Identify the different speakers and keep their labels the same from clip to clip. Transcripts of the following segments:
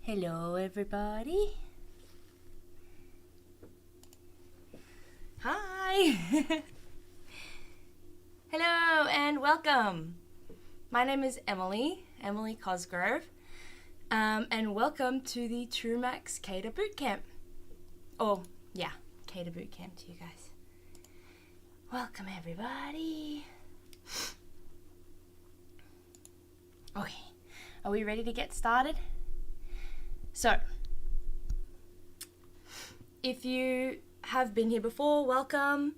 Speaker 1: Hello, everybody. Hi. Hello and welcome. My name is Emily Cosgrove, and welcome to the Trumax CADA Bootcamp. CADA Bootcamp to you guys. Welcome, everybody. Okay, are we ready to get started? So, if you have been here before, welcome.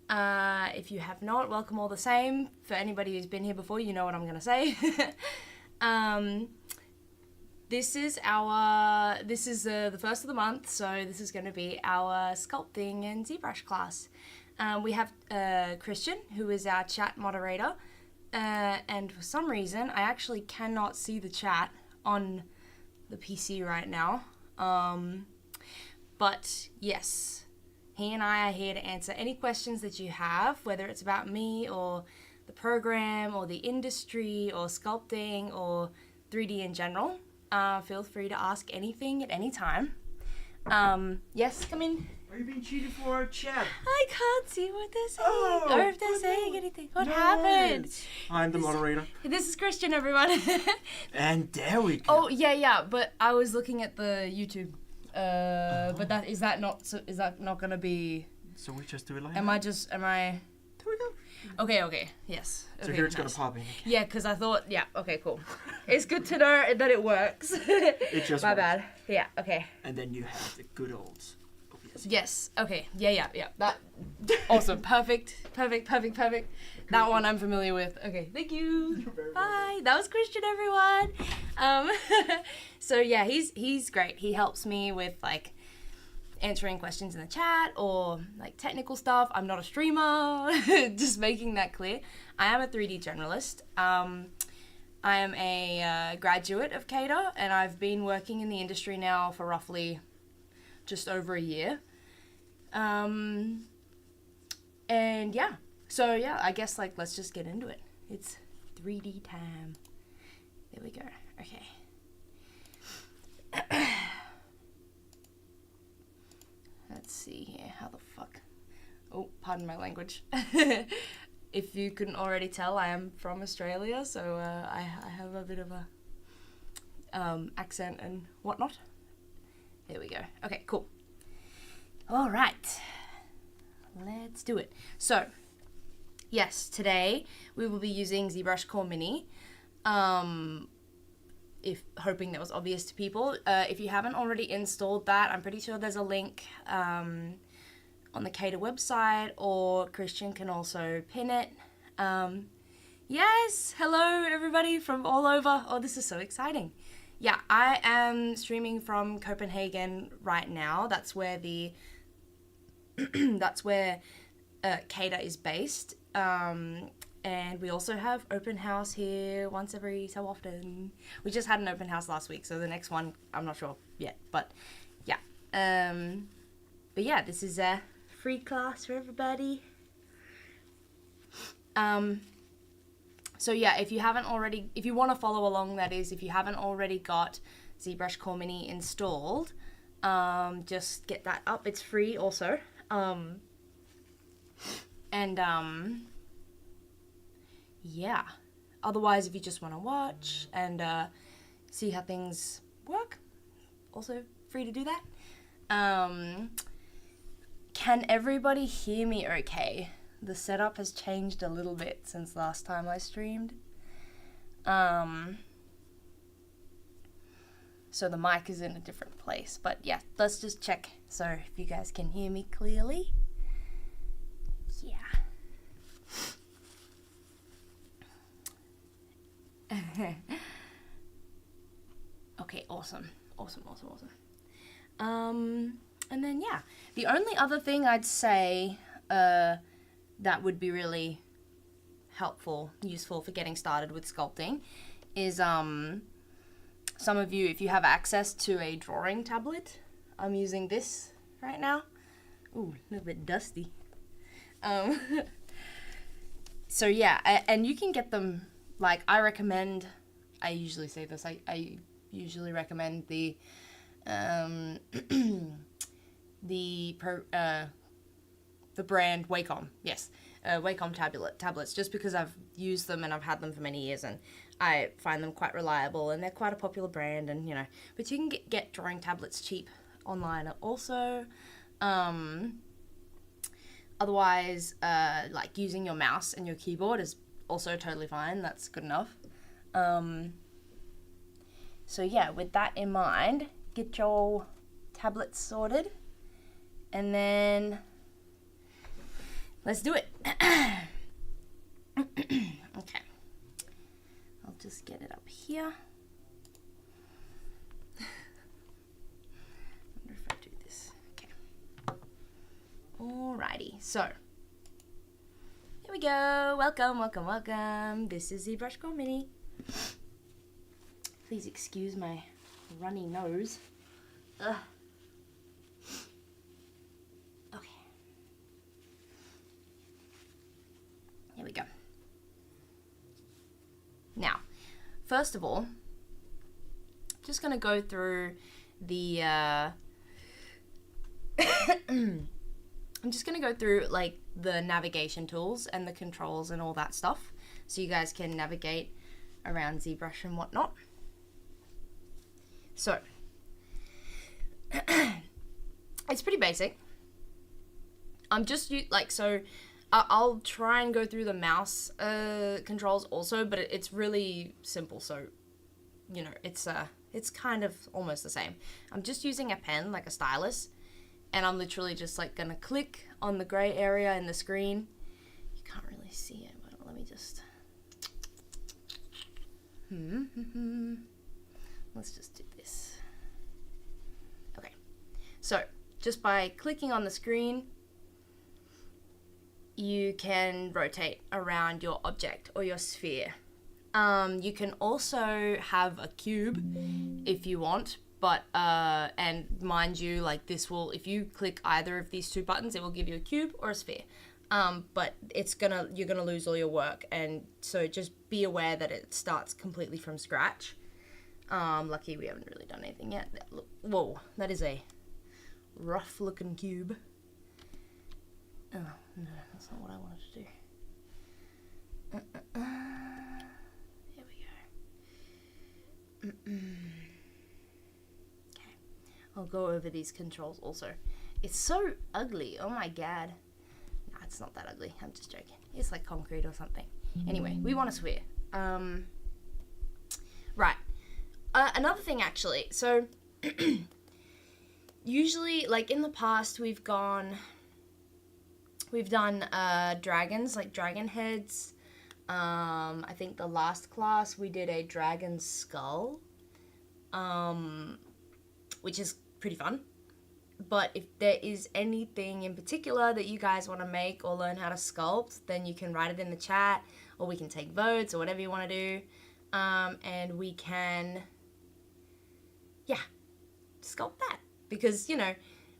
Speaker 1: If you have not, welcome all the same. For anybody who's been here before, you know what I'm going to say. This is the first of the month, so this is going to be our sculpting and ZBrush class. We have Christian, who is our chat moderator, and for some reason, I actually cannot see the chat on the PC right now. But yes, he and I are here to answer any questions that you have, whether it's about me or the program or the industry or sculpting or 3D in general. Feel free to ask anything at any time. Yes, come in.
Speaker 2: Are you being cheated for a chat?
Speaker 1: I can't see what they're saying or if they're saying anything. What happened?
Speaker 2: I'm the moderator.
Speaker 1: This is Christian, everyone.
Speaker 2: And there we go.
Speaker 1: Oh yeah, but I was looking at the YouTube. But is that not gonna be?
Speaker 2: So we just do it like
Speaker 1: Am
Speaker 2: that?
Speaker 1: I?
Speaker 2: There we go.
Speaker 1: Okay, yes.
Speaker 2: So
Speaker 1: Okay,
Speaker 2: here it's
Speaker 1: nice.
Speaker 2: gonna pop in.
Speaker 1: Yeah, because I thought, okay, cool. It's good to know that it works.
Speaker 2: It just
Speaker 1: My
Speaker 2: works.
Speaker 1: bad. Yeah, okay.
Speaker 2: And then you have the good old OBS.
Speaker 1: Yes, okay. Yeah. That awesome. Perfect. That one I'm familiar with. Okay, thank you.
Speaker 2: You're very
Speaker 1: Bye. That was Christian, everyone. So yeah, he's great. He helps me with like answering questions in the chat or like technical stuff. I'm not a streamer. Just making that clear. I am a 3D generalist. I am a graduate of CADA, and I've been working in the industry now for roughly just over a year. And yeah, so yeah, I guess like let's just get into it. It's 3D time. There we go. Okay. Let's see here. How the fuck? Oh, pardon my language. If you couldn't already tell, I am from Australia, so I have a bit of a accent and whatnot. There we go. Okay, cool. All right. Let's do it. So, yes, today we will be using ZBrush Core Mini. Hoping that was obvious to people. If you haven't already installed that, I'm pretty sure there's a link on the CADA website, or Christian can also pin it. Yes, hello everybody from all over. Oh, this is so exciting. Yeah, I am streaming from Copenhagen right now. That's where CADA is based. And we also have open house here once every so often. We just had an open house last week, so the next one I'm not sure yet. But yeah, this is a free class for everybody. So yeah, if you want to follow along, that is, if you haven't already got ZBrush Core Mini installed, just get that up. It's free also. Yeah. Otherwise, if you just want to watch and see how things work, also free to do that. Can everybody hear me okay? The setup has changed a little bit since last time I streamed. So the mic is in a different place. But yeah, let's just check. So if you guys can hear me clearly. Yeah. Okay, awesome. And then yeah, the only other thing I'd say that would be really useful for getting started with sculpting is some of you, if you have access to a drawing tablet. I'm using this right now. Ooh, a little bit dusty. So yeah, and you can get them, like, I usually say this, I usually recommend the brand Wacom. Yes, Wacom tablets, just because I've used them and I've had them for many years, and I find them quite reliable, and they're quite a popular brand, and but you can get drawing tablets cheap online also. Otherwise, like using your mouse and your keyboard is also totally fine. That's good enough. So yeah, with that in mind, get your tablets sorted, and then let's do it. Okay. I'll just get it up here. I wonder if I do this. Okay. Alrighty, so here we go. Welcome, welcome, welcome. This is ZBrush Girl Mini. Please excuse my runny nose. Ugh. Okay. Here we go. Now, first of all, just gonna go through the I'm just gonna go through like the navigation tools and the controls and all that stuff, so you guys can navigate around ZBrush and whatnot. So it's pretty basic. I'm just I'll try and go through the mouse controls also, but it's really simple, so it's kind of almost the same. I'm just using a pen, like a stylus, and I'm literally just like gonna click on the gray area in the screen. You can't really see it, but let me just let's just do this. Okay, so just by clicking on the screen, you can rotate around your object or your sphere. You can also have a cube if you want, but and mind you, like this will, if you click either of these two buttons, it will give you a cube or a sphere. But you're gonna lose all your work, and so just be aware that it starts completely from scratch. Lucky we haven't really done anything yet. Whoa, that is a rough looking cube. Oh, no, that's not what I wanted to do. Here we go. Okay, I'll go over these controls also. It's so ugly, oh my god. Nah, it's not that ugly, I'm just joking. It's like concrete or something. Anyway, we want a sphere. Right. Another thing actually, so usually, like in the past, we've done dragons, like dragon heads. I think the last class we did a dragon skull, which is pretty fun. But if there is anything in particular that you guys want to make or learn how to sculpt, then you can write it in the chat, or we can take votes or whatever you want to do, and we can, yeah, sculpt that. Because,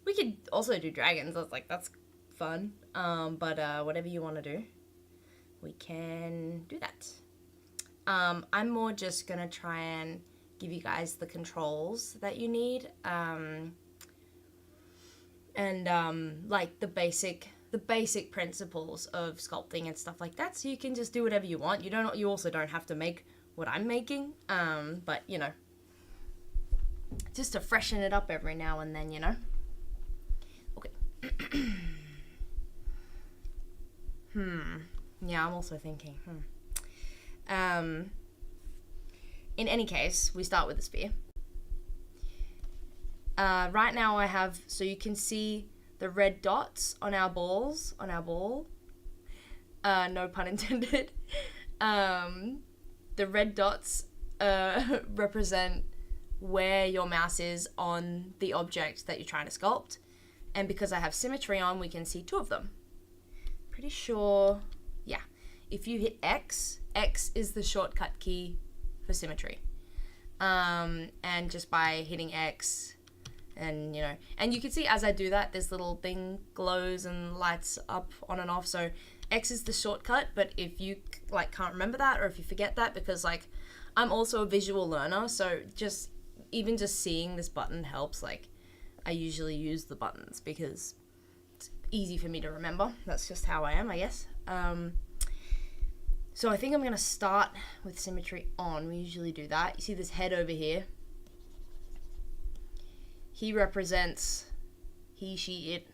Speaker 1: we could also do dragons. That's fun. But whatever you want to do, we can do that. I'm more just going to try and give you guys the controls that you need. And like the basic principles of sculpting and stuff like that. So you can just do whatever you want. You also don't have to make what I'm making. But, just to freshen it up every now and then, Okay. Yeah, I'm also thinking. In any case, we start with the sphere. Right now I have, so you can see the red dots on our ball. No pun intended. The red dots represent where your mouse is on the object that you're trying to sculpt. And because I have symmetry on, we can see two of them. Pretty sure, yeah. If you hit X, X is the shortcut key for symmetry. And just by hitting X, and and you can see as I do that, this little thing glows and lights up on and off. So X is the shortcut, but if you can't remember that, or if you forget that, because I'm also a visual learner, so just even just seeing this button helps. Like, I usually use the buttons because it's easy for me to remember. That's just how I am, I guess. So I think I'm going to start with symmetry on. We usually do that. You see this head over here? He represents he, she, it.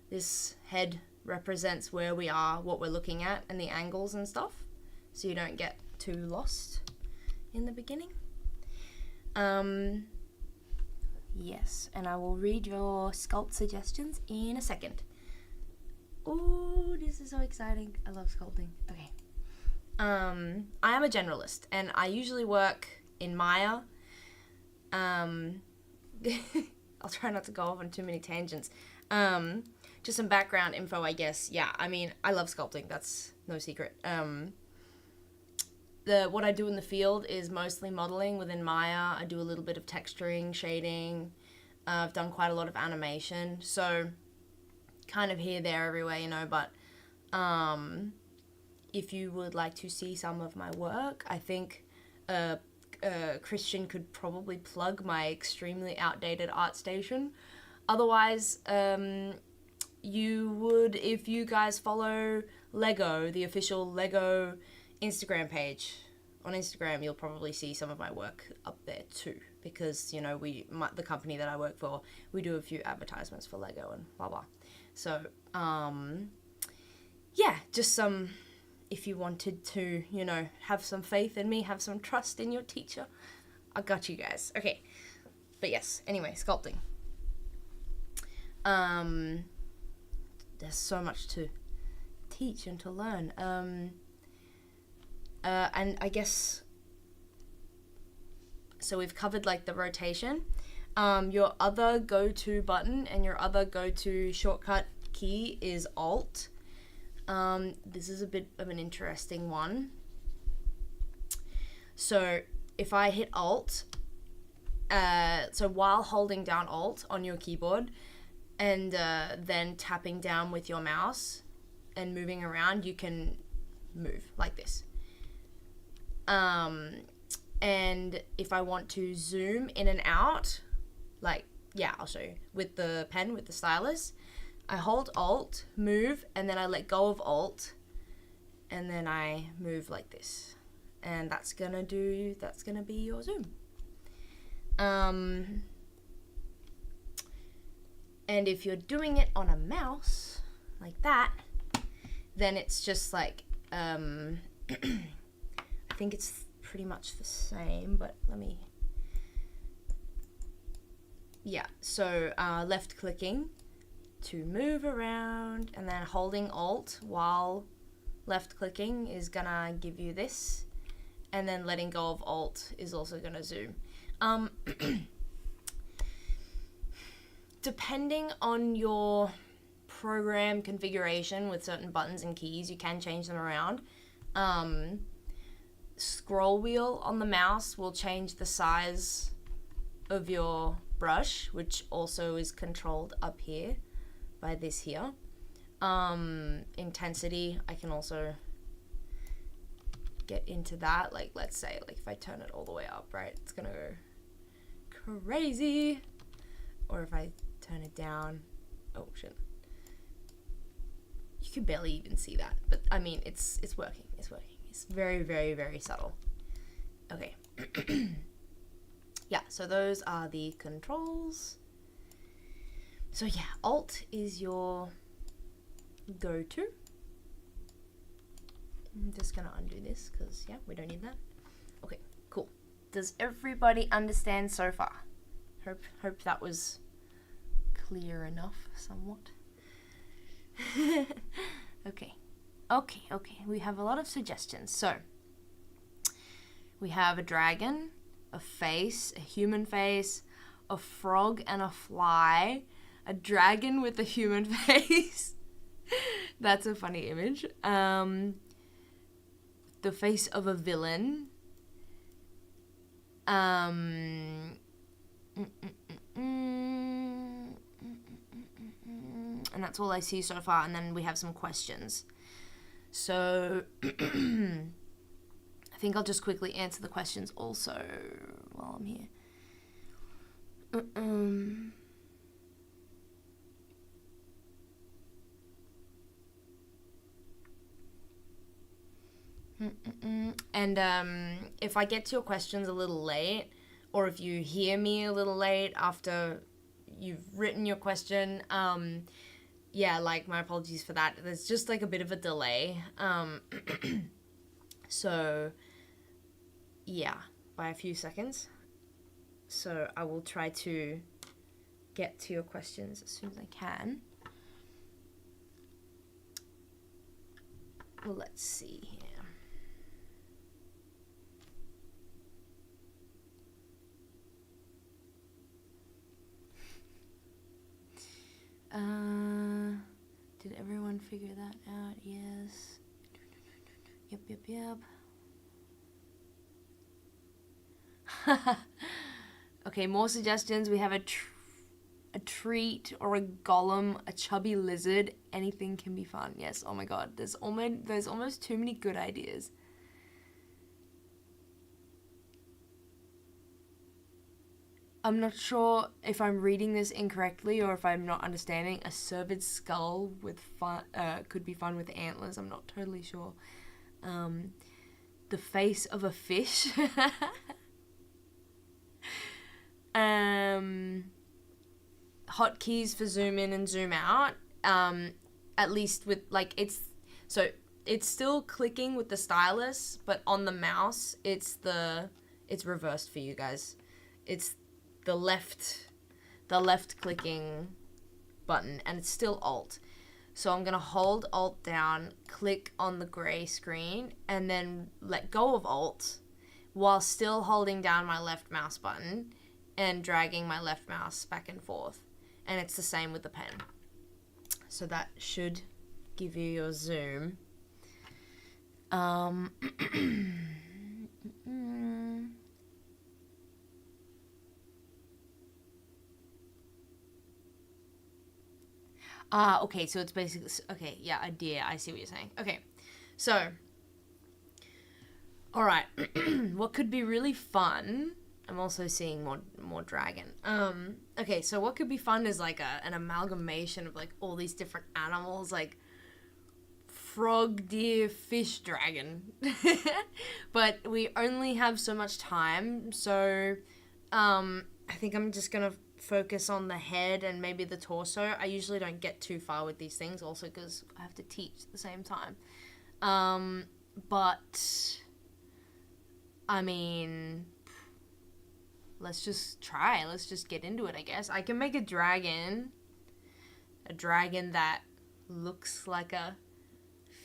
Speaker 1: This head represents where we are, what we're looking at, and the angles and stuff, so you don't get too lost in the beginning. Yes, and I will read your sculpt suggestions in a second. Ooh, this is so exciting. I love sculpting. Okay. I am a generalist, and I usually work in Maya. I'll try not to go off on too many tangents. Just some background info, I guess. Yeah, I mean, I love sculpting. That's no secret. What I do in the field is mostly modeling within Maya. I do a little bit of texturing, shading. I've done quite a lot of animation. So, kind of here, there, everywhere, you know. But if you would like to see some of my work, I think Christian could probably plug my extremely outdated ArtStation. Otherwise, you would, if you guys follow Lego, the official Lego Instagram page. On Instagram, you'll probably see some of my work up there too, because, you know, the company that I work for, we do a few advertisements for Lego and blah blah. So, yeah, just some, if you wanted to, you know, have some faith in me, have some trust in your teacher, I got you guys. Okay, but yes, anyway, sculpting. There's so much to teach and to learn. And I guess, so we've covered like the rotation. Your other go-to button and your other go-to shortcut key is Alt. This is a bit of an interesting one. So if I hit Alt, so while holding down Alt on your keyboard and then tapping down with your mouse and moving around, you can move like this. And if I want to zoom in and out, like, yeah, I'll show you. With the pen, with the stylus, I hold Alt, move, and then I let go of Alt, and then I move like this. And that's gonna be your zoom. And if you're doing it on a mouse, like that, then it's just like, I think it's pretty much the same, but let me, yeah, so left clicking to move around, and then holding Alt while left clicking is gonna give you this, and then letting go of Alt is also gonna zoom. Depending on your program configuration with certain buttons and keys, you can change them around. Scroll wheel on the mouse will change the size of your brush, which also is controlled up here by this here. Intensity, I can also get into that. Like, let's say, like, if I turn it all the way up, right, it's gonna go crazy. Or if I turn it down, oh shit, you can barely even see that, but I mean, it's working. It's very, very, very subtle. Okay. Yeah, so those are the controls. So yeah, Alt is your go-to. I'm just gonna undo this because, yeah, we don't need that. Okay, cool. Does everybody understand so far? Hope that was clear enough, somewhat. Okay. We have a lot of suggestions. So, we have a dragon, a face, a human face, a frog and a fly, a dragon with a human face. That's a funny image. The face of a villain. And that's all I see so far, and then we have some questions. So I think I'll just quickly answer the questions also while I'm here. And if I get to your questions a little late, or if you hear me a little late after you've written your question, yeah, like, my apologies for that. There's just, like, a bit of a delay. So, yeah, by a few seconds. So I will try to get to your questions as soon as I can. Well, let's see here. Did everyone figure that out? Yes. Yep. Okay, more suggestions. We have a treat or a golem, a chubby lizard. Anything can be fun. Yes. Oh my god. There's almost too many good ideas. I'm not sure if I'm reading this incorrectly or if I'm not understanding. A cervid skull with could be fun with antlers. I'm not totally sure. The face of a fish. Hotkeys for zoom in and zoom out. At least with, like, it's still clicking with the stylus, but on the mouse it's reversed for you guys. It's the left clicking button, and it's still Alt. So I'm gonna hold Alt down, click on the gray screen, and then let go of Alt while still holding down my left mouse button and dragging my left mouse back and forth. And it's the same with the pen. So that should give you your zoom. Okay, so it's basically, okay, yeah, idea, I see what you're saying. Okay, so, alright, what could be really fun, I'm also seeing more dragon. Okay, so what could be fun is, like, an amalgamation of, like, all these different animals, like frog, deer, fish, dragon. But we only have so much time, so, I think I'm just gonna focus on the head and maybe the torso. I usually don't get too far with these things, also because I have to teach at the same time. But I mean, let's just try. Let's just get into it, I guess. I can make a dragon that looks like a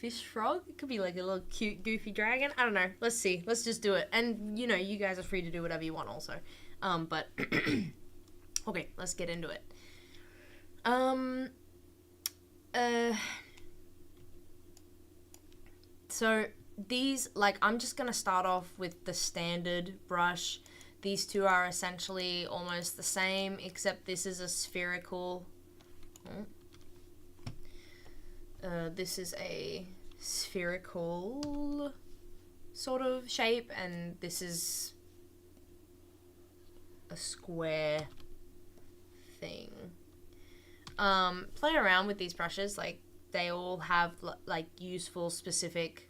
Speaker 1: fish frog. It could be like a little cute, goofy dragon. I don't know. Let's see. Let's just do it. And, you know, you guys are free to do whatever you want also. But okay, let's get into it. So these, like, I'm just gonna start off with the standard brush. These two are essentially almost the same, except this is a spherical. This is a spherical sort of shape, and this is a square thing. Play around with these brushes. Like, they all have, like, useful specific,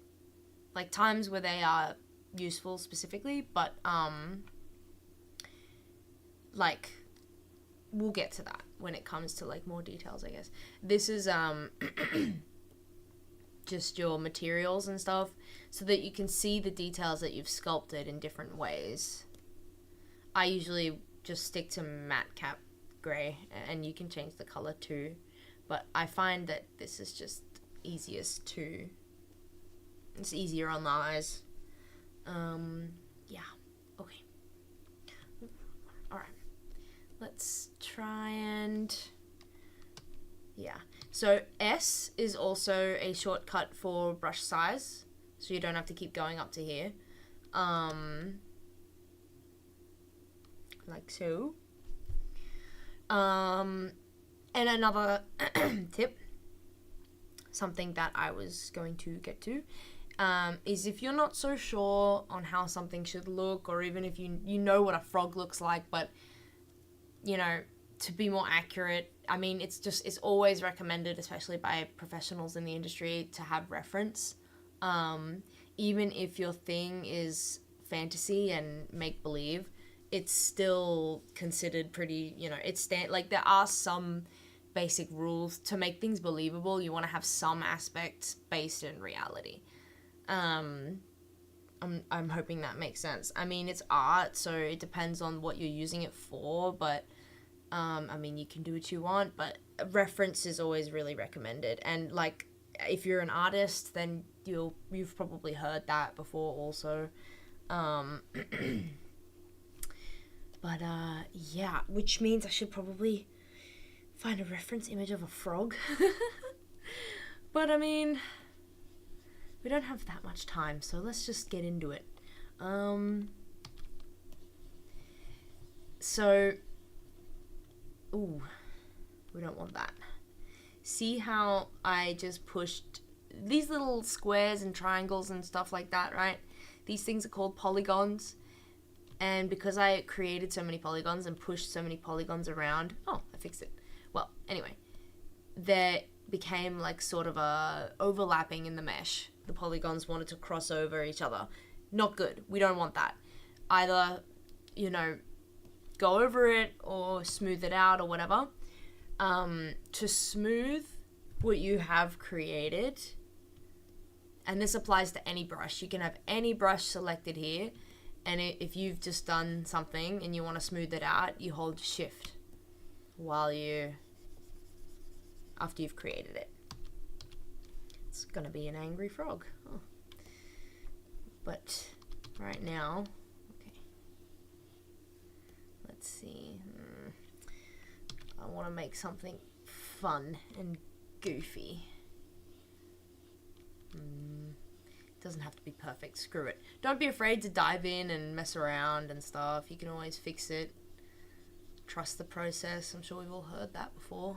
Speaker 1: like, times where they are useful specifically, but like, we'll get to that when it comes to, like, more details, I guess. This is just your materials and stuff, so that you can see the details that you've sculpted in different ways. I usually just stick to matte cap gray, and you can change the color too, but I find that this is just easiest to, it's easier on the eyes. Yeah, okay. Alright, let's try and, yeah. So S is also a shortcut for brush size, so you don't have to keep going up to here. Like so. And another tip, something that I was going to get to, is if you're not so sure on how something should look, or even if you know what a frog looks like, but you know, to be more accurate, I mean, it's always recommended, especially by professionals in the industry, to have reference. Even if your thing is fantasy and make-believe, it's still considered pretty, you know, like there are some basic rules to make things believable. You want to have some aspects based in reality. I'm hoping that makes sense. I mean, it's art, so it depends on what you're using it for, but I mean, you can do what you want, but a reference is always really recommended. And like, if you're an artist, then you've probably heard that before also. But yeah, which means I should probably find a reference image of a frog. But I mean, we don't have that much time, so let's just get into it. So, ooh, we don't want that. See how I just pushed these little squares and triangles and stuff like that, right? These things are called polygons. And because I created so many polygons and pushed so many polygons around, I fixed it. Well, anyway, there became like sort of a overlapping in the mesh. The polygons wanted to cross over each other. Not good. We don't want that. Either, you know, go over it or smooth it out or whatever. To smooth what you have created, and this applies to any brush. You can have any brush selected here, and if you've just done something and you want to smooth it out, you hold shift after you've created it. It's gonna be an angry frog. Oh. But right now, okay, let's see. I want to make something fun and goofy. Doesn't have to be perfect. Screw it. Don't be afraid to dive in and mess around and stuff. You can always fix it. Trust the process. I'm sure we've all heard that before.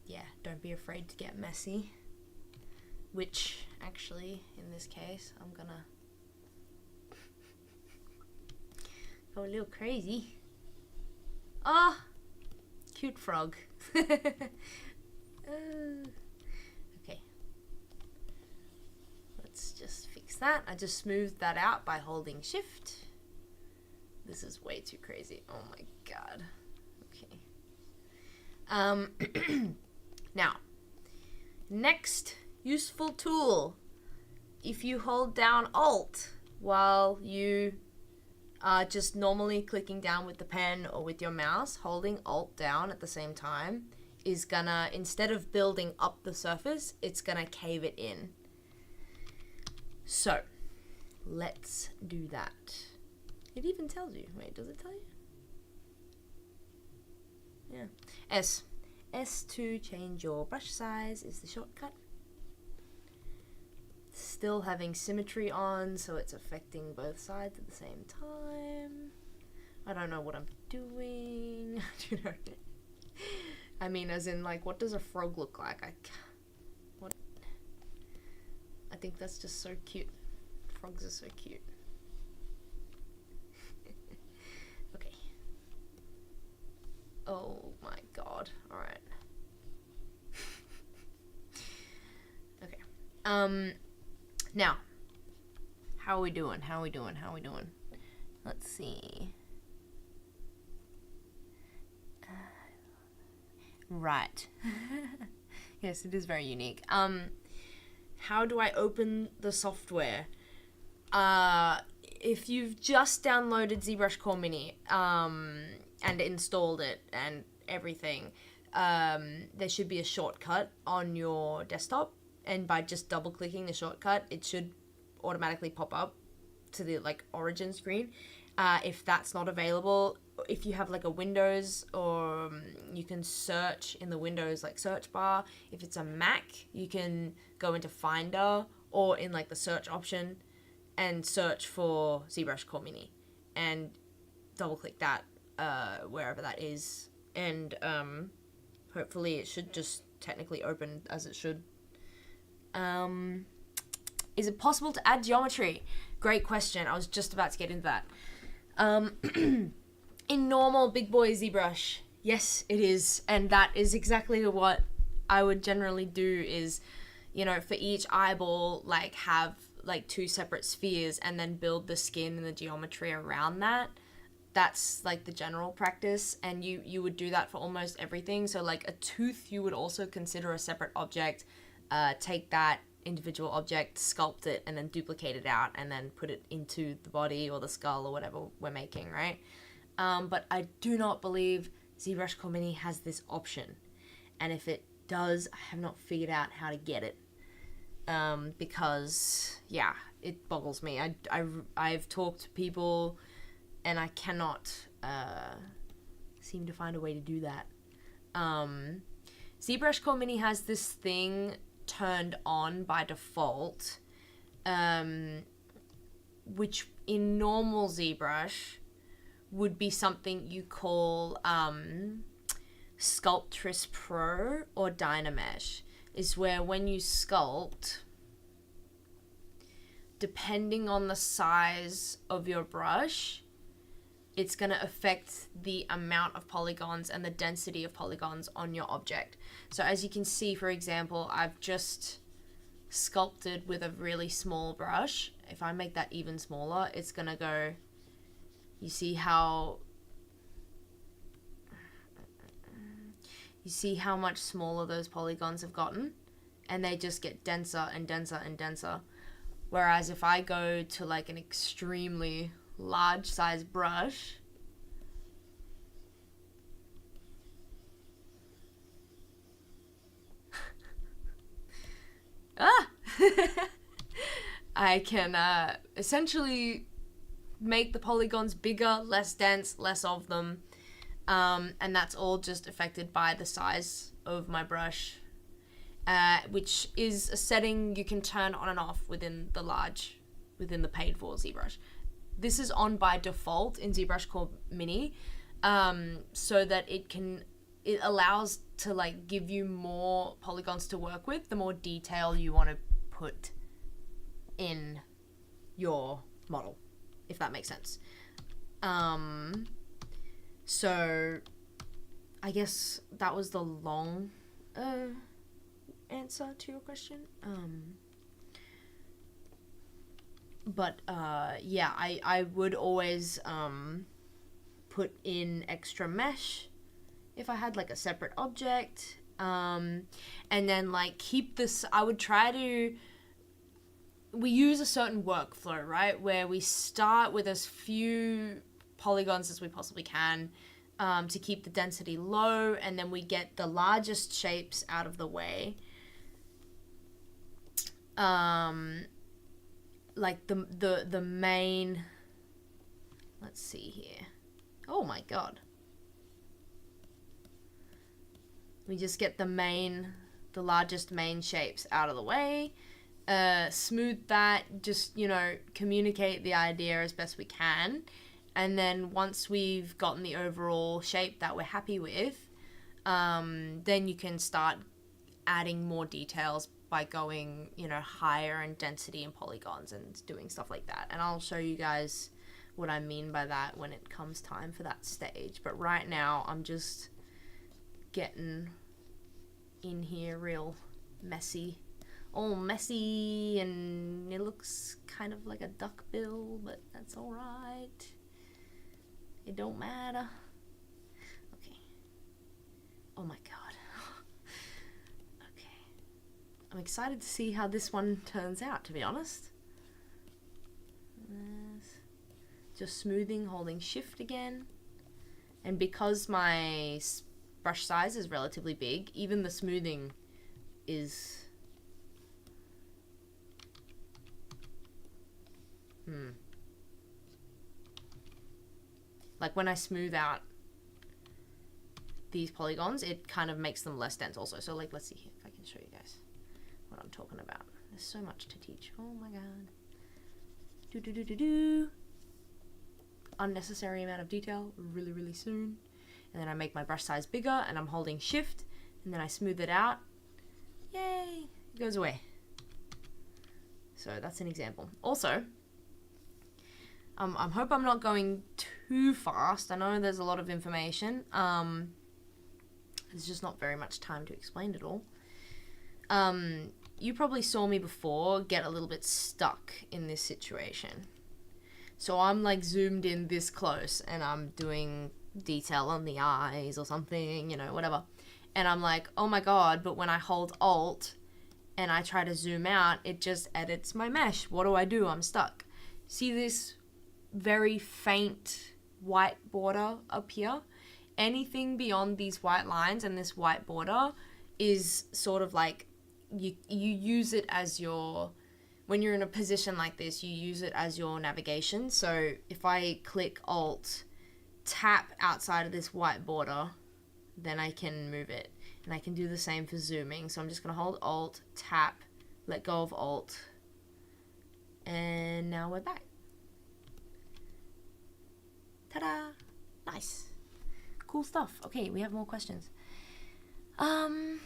Speaker 1: Yeah, don't be afraid to get messy. Which, actually, in this case, I'm gonna go a little crazy. Ah! Cute frog. Okay. Let's just fix that. I just smoothed that out by holding shift. This is way too crazy. Oh my god. Okay. Now, next useful tool. If you hold down Alt while you are just normally clicking down with the pen or with your mouse, holding Alt down at the same time is gonna, instead of building up the surface, it's gonna cave it in. So, let's do that. It even tells you. Wait, does it tell you? Yeah. S to change your brush size is the shortcut. Still having symmetry on, so it's affecting both sides at the same time. I don't know what I'm doing. You know, I mean, as in, like, what does a frog look like? I think that's just so cute. Frogs are so cute. Okay. Oh my god. Alright. Okay. Now, how are we doing? Let's see. Right. Yes, it is very unique. How do I open the software? If you've just downloaded ZBrush Core Mini and installed it and everything, there should be a shortcut on your desktop, and by just double clicking the shortcut, it should automatically pop up to the like origin screen. If that's not available, if you have like a Windows, or you can search in the Windows like search bar. If it's a Mac, you can go into Finder or in like the search option and search for ZBrush Core Mini and double click that wherever that is, and hopefully it should just technically open as it should. Is it possible to add geometry? Great question. I was just about to get into that. in normal big boy ZBrush, yes, it is. And that is exactly what I would generally do is, you know, for each eyeball, like have like 2 separate spheres and then build the skin and the geometry around that. That's like the general practice, and you would do that for almost everything. So like a tooth, you would also consider a separate object, take that individual object, sculpt it, and then duplicate it out, and then put it into the body or the skull or whatever we're making, right? But I do not believe ZBrush Core Mini has this option, and if it does, I have not figured out how to get it, because yeah, it boggles me. I've talked to people, and I cannot seem to find a way to do that. ZBrush Core Mini has this thing turned on by default, which in normal ZBrush would be something you call Sculptress Pro or Dynamesh, is where when you sculpt, depending on the size of your brush, it's going to affect the amount of polygons and the density of polygons on your object. So as you can see, for example, I've just sculpted with a really small brush. If I make that even smaller, it's going to go, you see how much smaller those polygons have gotten? And they just get denser and denser and denser. Whereas if I go to like an extremely large size brush, I can essentially make the polygons bigger, less dense, less of them, and that's all just affected by the size of my brush, which is a setting you can turn on and off within the paid for ZBrush. This is on by default in ZBrush Core Mini, so that it allows to like give you more polygons to work with, the more detail you want to put in your model, if that makes sense. So I guess that was the long answer to your question. But yeah, I would always put in extra mesh if I had like a separate object, and then like keep this. I would try to. We use a certain workflow, right, where we start with as few polygons as we possibly can, to keep the density low, and then we get the largest shapes out of the way. Like the main, let's see here. Oh my god. We just get the largest main shapes out of the way, smooth that, just, you know, communicate the idea as best we can. And then once we've gotten the overall shape that we're happy with, then you can start adding more details by going, you know, higher in density and polygons and doing stuff like that. And I'll show you guys what I mean by that when it comes time for that stage. But right now, I'm just getting in here real messy. All messy, and it looks kind of like a duck bill, but that's alright. It don't matter. Okay. Oh my god. I'm excited to see how this one turns out, to be honest. Just smoothing, holding shift again. And because my brush size is relatively big, even the smoothing is... Like when I smooth out these polygons, it kind of makes them less dense also. So like, let's see if I can show you guys what I'm talking about. There's so much to teach. Oh my god. Unnecessary amount of detail really soon. And then I make my brush size bigger and I'm holding shift, and then I smooth it out. Yay! It goes away. So that's an example. Also, I hope I'm not going too fast. I know there's a lot of information. There's just not very much time to explain it all. You probably saw me before get a little bit stuck in this situation. So I'm like zoomed in this close and I'm doing detail on the eyes or something, you know, whatever. And I'm like, oh my God, but when I hold Alt and I try to zoom out, it just edits my mesh. What do? I'm stuck. See this very faint white border up here? Anything beyond these white lines and this white border is sort of like, you use it as your, when you're in a position like this, you use it as your navigation. So if I click Alt, tap outside of this white border, then I can move it. And I can do the same for zooming. So I'm just going to hold Alt, tap, let go of Alt, and now we're back. Ta-da! Nice. Cool stuff. Okay, we have more questions. Oh,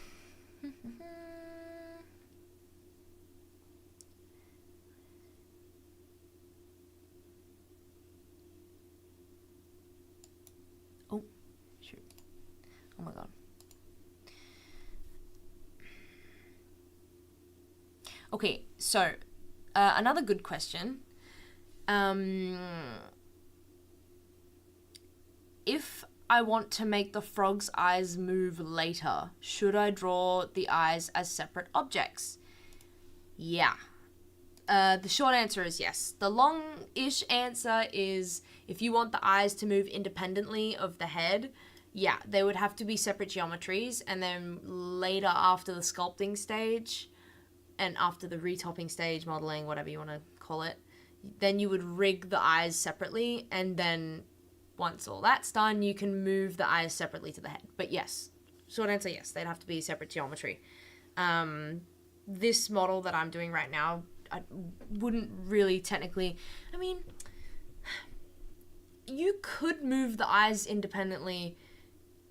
Speaker 1: shoot. Oh my God. Okay, so another good question. If I want to make the frog's eyes move later, should I draw the eyes as separate objects? Yeah. The short answer is yes. The long-ish answer is if you want the eyes to move independently of the head, yeah, they would have to be separate geometries, and then later after the sculpting stage and after the retopping stage, modeling, whatever you want to call it, then you would rig the eyes separately, and then once all that's done, you can move the eyes separately to the head. But yes, short answer, yes, they'd have to be separate geometry. This model that I'm doing right now, I wouldn't really technically, I mean, you could move the eyes independently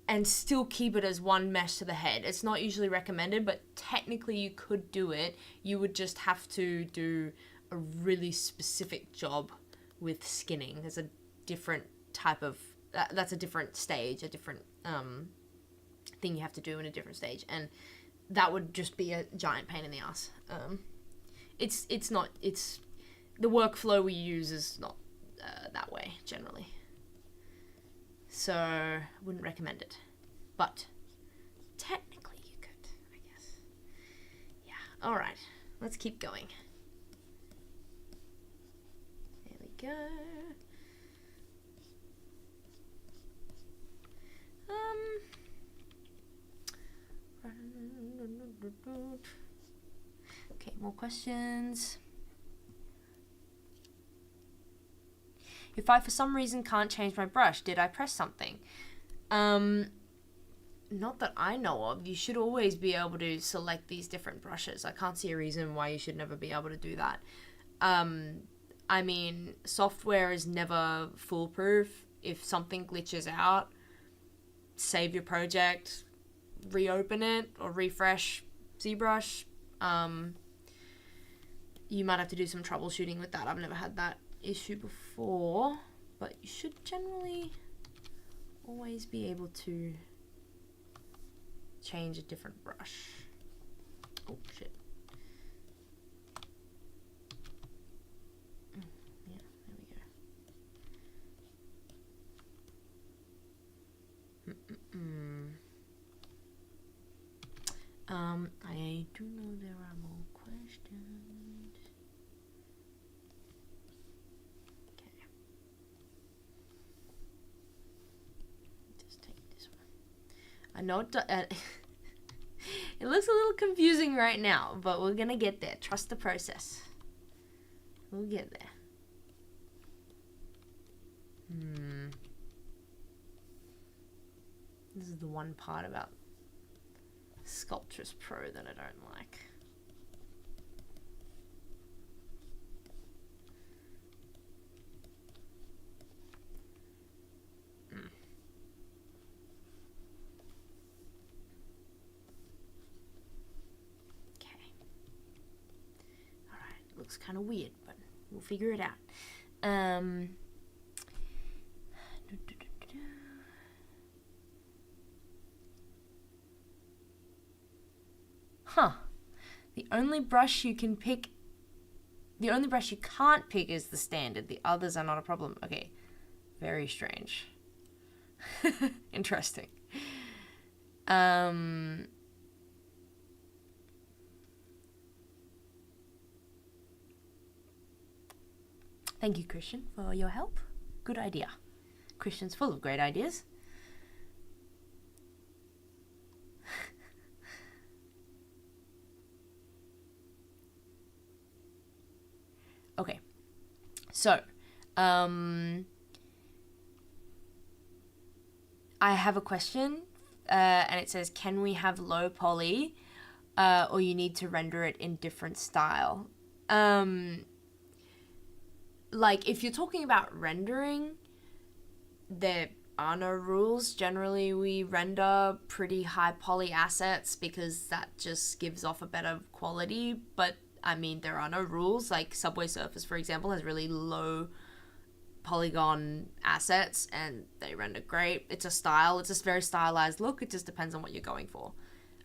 Speaker 1: and still keep it as one mesh to the head. It's not usually recommended, but technically you could do it. You would just have to do a really specific job with skinning. There's a different type of, that's a different stage, a different thing you have to do in a different stage, and that would just be a giant pain in the ass. It's not, the workflow we use is not that way generally, so I wouldn't recommend it, but technically you could, I guess. Yeah, alright, let's keep going. There we go. Okay, more questions. If I for some reason can't change my brush, did I press something? Not that I know of. You should always be able to select these different brushes. I can't see a reason why you should never be able to do that. I mean, software is never foolproof. If something glitches out, save your project, reopen it, or refresh ZBrush. You might have to do some troubleshooting with that. I've never had that issue before, but you should generally always be able to change a different brush. Oh shit. Yeah, there we go. I do know there are more questions. Okay. Just take this one. I know it looks a little confusing right now, but we're gonna get there. Trust the process. We'll get there. This is the one part about Sculptress Pro that I don't like. Okay. Alright, looks kind of weird, but we'll figure it out. Huh. The only brush you can't pick is the standard. The others are not a problem. Okay. Very strange. Interesting. Thank you, Christian, for your help. Good idea. Christian's full of great ideas. Okay. So, I have a question, and it says, can we have low poly, or you need to render it in different style? Like, if you're talking about rendering, there are no rules. Generally, we render pretty high poly assets because that just gives off a better quality, but I mean, there are no rules. Like, Subway Surfers, for example, has really low polygon assets and they render great. It's a style. It's a very stylized look. It just depends on what you're going for.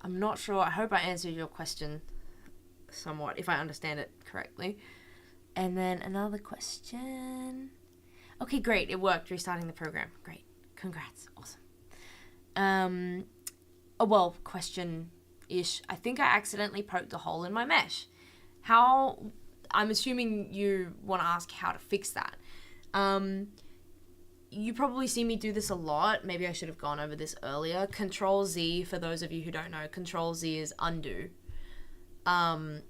Speaker 1: I'm not sure. I hope I answered your question somewhat, if I understand it correctly. And then another question. Okay, great. It worked. Restarting the program. Great. Congrats. Awesome. Well, question-ish. I think I accidentally poked a hole in my mesh. I'm assuming you want to ask how to fix that. You probably see me do this a lot. Maybe I should have gone over this earlier. Control Z, for those of you who don't know, Control Z is undo.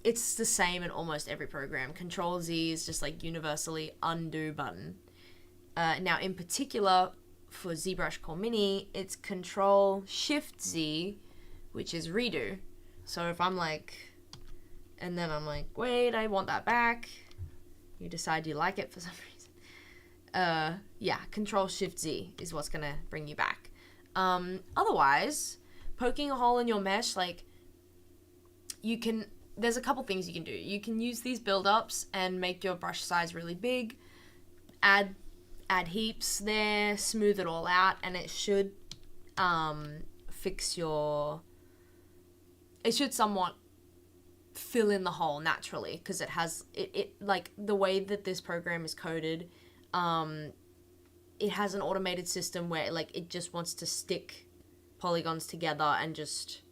Speaker 1: It's the same in almost every program. Control Z is just like universally undo button. Now in particular for ZBrush Core Mini, it's Control Shift Z, which is redo. So if I'm like, and then I'm like, wait, I want that back. You decide you like it for some reason. Yeah, Control Shift Z is what's gonna bring you back. Otherwise, poking a hole in your mesh, like, there's a couple things you can do. You can use these build-ups and make your brush size really big, add heaps there, smooth it all out, and it should it should somewhat fill in the hole naturally, because it has it like the way that this program is coded, it has an automated system where like it just wants to stick polygons together and just,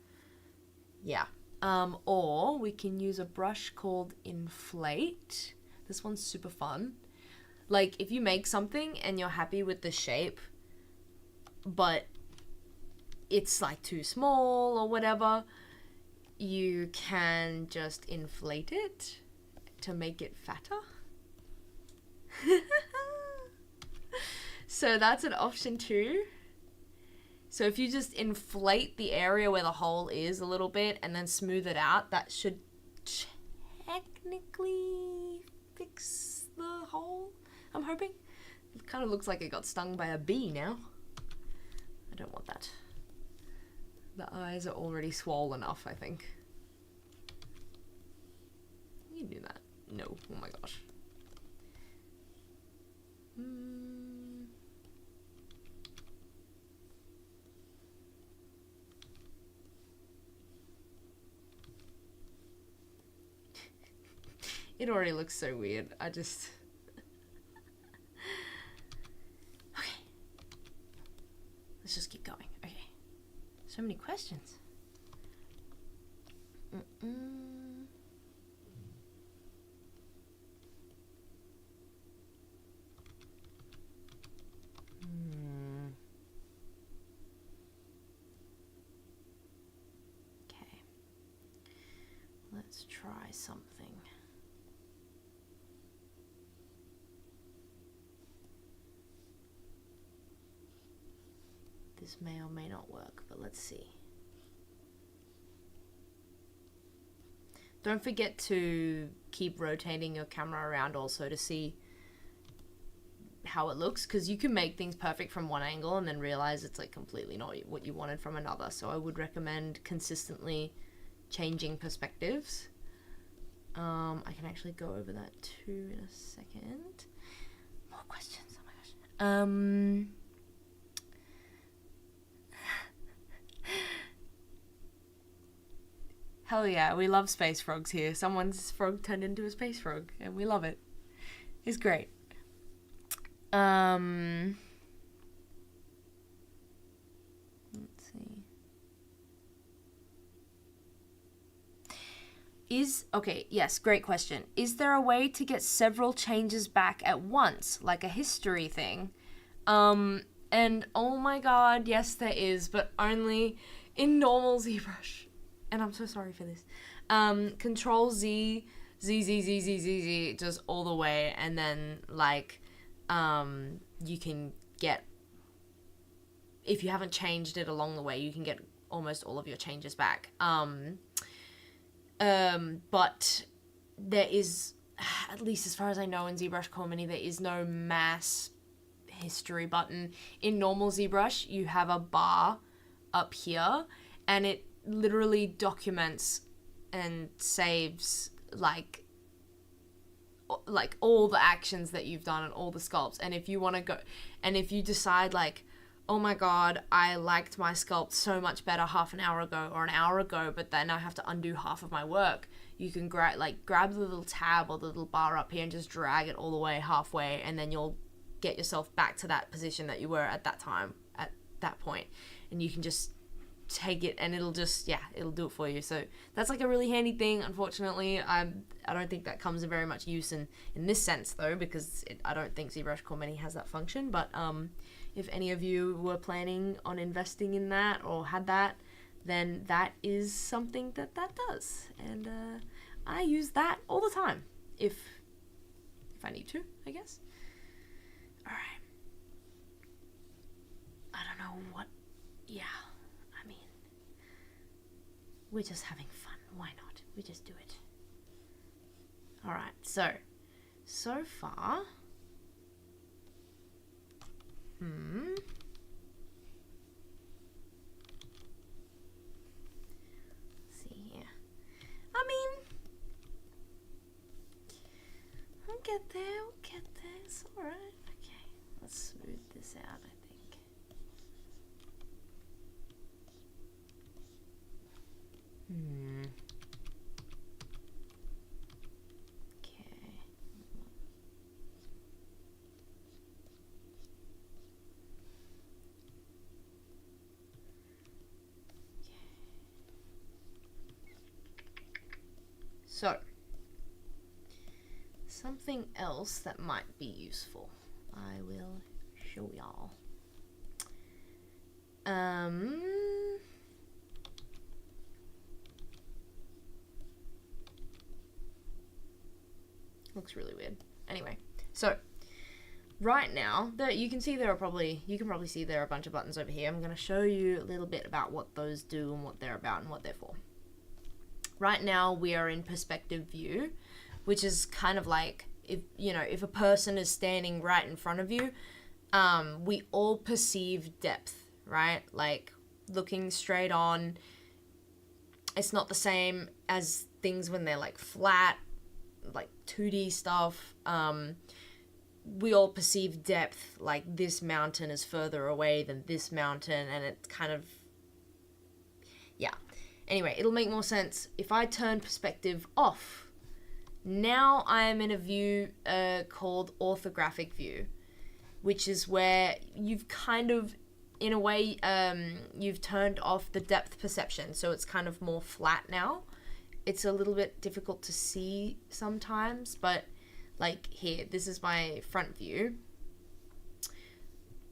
Speaker 1: yeah. Or we can use a brush called Inflate. This one's super fun. Like, if you make something and you're happy with the shape, but it's like too small or whatever, you can just inflate it to make it fatter. So that's an option too. So if you just inflate the area where the hole is a little bit and then smooth it out, that should technically fix the hole, I'm hoping. It kind of looks like it got stung by a bee now. I don't want that. The eyes are already swollen enough, I think. You can do that. No. Oh my gosh. It already looks so weird. Okay. Let's just keep going. Okay. So many questions. Okay. Let's try something. This may or may not work, but let's see. Don't forget to keep rotating your camera around also to see how it looks, because you can make things perfect from one angle and then realize it's like completely not what you wanted from another. So I would recommend consistently changing perspectives. I can actually go over that too in a second. questions. Oh my gosh. Hell yeah, we love space frogs here. Someone's frog turned into a space frog, and we love it. It's great. Let's see. Yes, great question. Is there a way to get several changes back at once, like a history thing? And oh my god, yes there is, but only in normal ZBrush. And I'm so sorry for this. Control Z, just all the way, and then like, you can get, if you haven't changed it along the way, you can get almost all of your changes back. But there is, at least as far as I know in ZBrush Core Mini, there is no mass history button. In normal ZBrush, you have a bar up here, and it literally documents and saves like all the actions that you've done and all the sculpts. And if you want to go, and if you decide like, oh my god, I liked my sculpt so much better half an hour ago or an hour ago, but then I have to undo half of my work, you can grab the little tab or the little bar up here and just drag it all the way halfway, and then you'll get yourself back to that position that you were at that time, at that point, and you can just take it and it'll just, it'll do it for you. So that's like a really handy thing. Unfortunately, I don't think that comes in very much use in this sense though, because I don't think ZBrush Core Mini has that function. But if any of you were planning on investing in that or had that, then that is something that does, and I use that all the time if I need to, I guess. All right. I don't know what. Yeah. I mean, we're just having fun. Why not? We just do it. All right. So far. Let's see here. I mean, we'll get there. It's all right. Okay. Let's smooth this out, I think. Okay. So, something else that might be useful. I will show y'all. Looks really weird. Anyway, so right now, you can probably see there are a bunch of buttons over here. I'm going to show you a little bit about what those do and what they're about and what they're for. Right now, we are in perspective view, which is kind of like if a person is standing right in front of you, we all perceive depth, right? Like looking straight on. It's not the same as things when they're like flat, like 2D stuff. We all perceive depth, like this mountain is further away than this mountain, and it's kind of, Anyway, it'll make more sense if I turn perspective off. Now I am in a view called orthographic view, which is where you've kind of, in a way, you've turned off the depth perception, so it's kind of more flat now. It's a little bit difficult to see sometimes, but like here, this is my front view.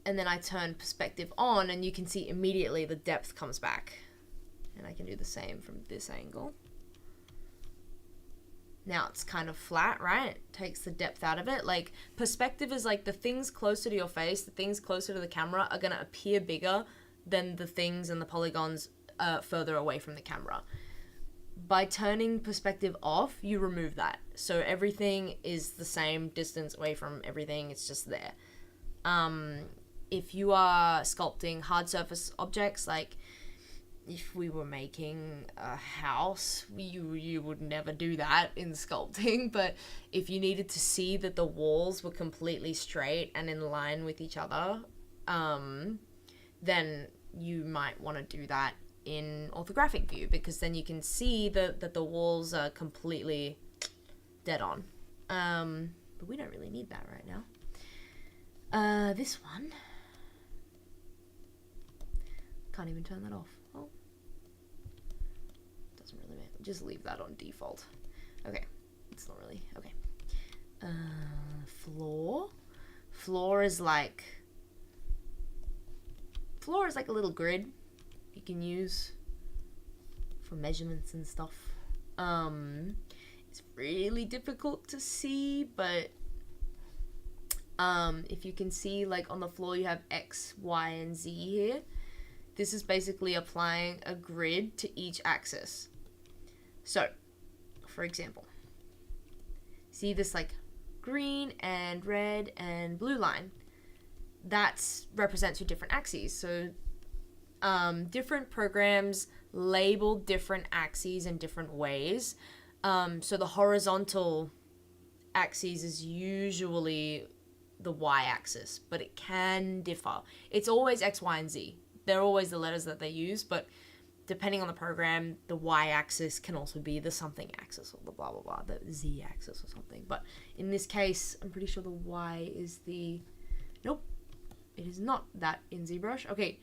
Speaker 1: And then I turn perspective on, and you can see immediately the depth comes back. And I can do the same from this angle. Now it's kind of flat, right? It takes the depth out of it. Like, perspective is like the things closer to your face, the things closer to the camera are going to appear bigger than the things and the polygons further away from the camera. By turning perspective off, you remove that. So everything is the same distance away from everything. It's just there. If you are sculpting hard surface objects, like,
Speaker 3: if we were making a house, you would never do that in sculpting. But if you needed to see that the walls were completely straight and in line with each other, then you might want to do that in orthographic view, because then you can see that the walls are completely dead on. But we don't really need that right now. This one, can't even turn that off. Oh, doesn't really matter. Just leave that on default. Okay, it's not really okay. Floor is like a little grid you can use for measurements and stuff. It's really difficult to see, but if you can see, like on the floor you have X, Y, and Z here. This is basically applying a grid to each axis. So, for example, see this like green and red and blue line? That represents your different axes. So different programs label different axes in different ways. So the horizontal axis is usually the y-axis, but it can differ. It's always X, Y, and Z. They're always the letters that they use, but depending on the program, the y-axis can also be the something axis, or the blah blah blah, the z-axis or something. But in this case, I'm pretty sure the y is the... Nope, it is not that in ZBrush. Okay,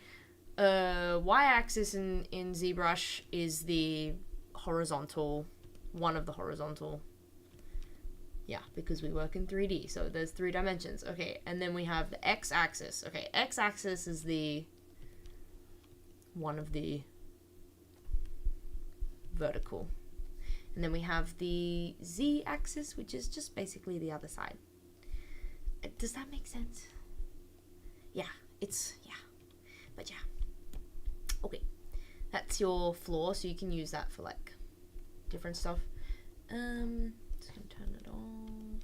Speaker 3: y-axis in ZBrush is the horizontal, one of the horizontal. Yeah, because we work in 3D, so there's 3 dimensions. Okay, and then we have the x-axis. Okay, x-axis is the one of the vertical. And then we have the z-axis, which is just basically the other side. Does that make sense? Yeah, but yeah. Okay, that's your floor, so you can use that for like different stuff. Just gonna turn it on.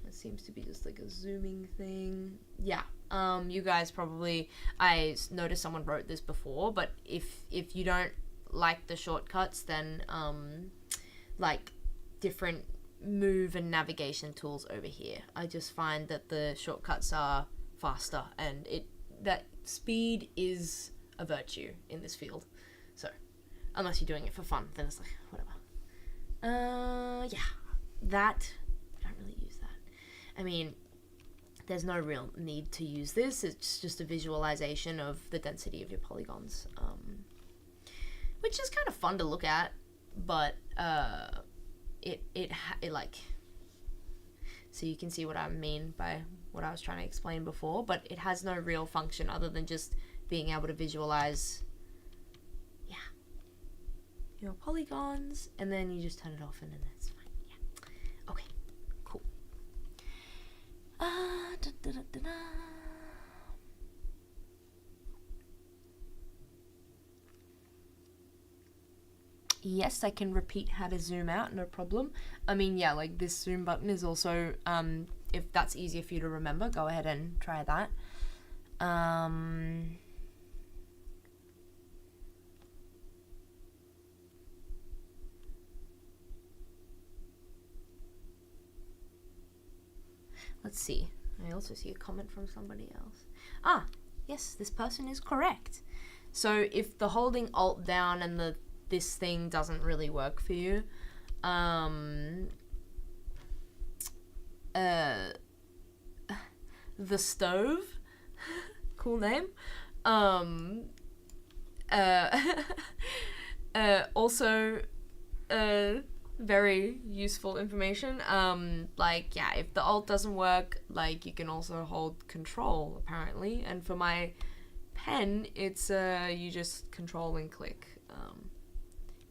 Speaker 3: It seems to be just like a zooming thing. Yeah. You guys probably, I noticed someone wrote this before, but if you don't like the shortcuts, then like different move and navigation tools over here. I just find that the shortcuts are faster, and that speed is a virtue in this field. So unless you're doing it for fun, then it's like whatever. Yeah, that I don't really use that. I mean, there's no real need to use this. It's just a visualization of the density of your polygons, which is kind of fun to look at, but it like, so you can see what I mean by what I was trying to explain before, but it has no real function other than just being able to visualize, yeah, your polygons, and then you just turn it off and then that's fine. Yeah. Okay, cool. Yes, I can repeat how to zoom out, no problem. I mean, yeah, like this zoom button is also, if that's easier for you to remember, go ahead and try that. Let's see. I also see a comment from somebody else. Ah, yes, this person is correct. So if the holding Alt down and this thing doesn't really work for you, the stove, cool name, also very useful information. Like, yeah, if the Alt doesn't work, like, you can also hold Control apparently, and for my pen it's you just Control and click.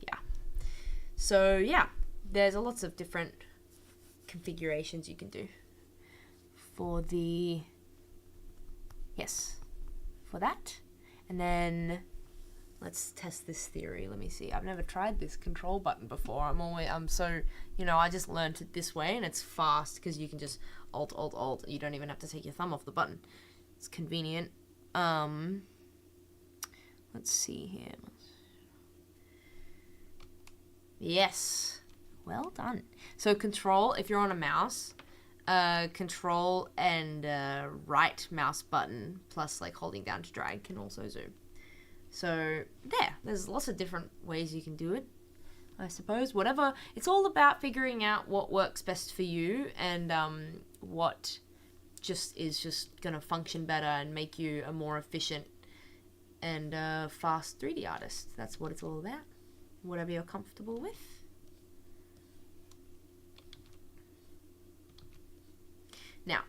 Speaker 3: Yeah, so yeah, there's lots of different configurations you can do for the, yes, for that. And then let's test this theory. Let me see. I've never tried this Control button before. I'm so, I just learned it this way, and it's fast because you can just Alt. You don't even have to take your thumb off the button. It's convenient. let's see here. Yes. Well done. So control, if you're on a mouse, control and right mouse button plus like holding down to drag can also zoom. So there's lots of different ways you can do it, I suppose. Whatever, it's all about figuring out what works best for you and what is just gonna function better and make you a more efficient and fast 3D artist. That's what it's all about. Whatever you're comfortable with. Now.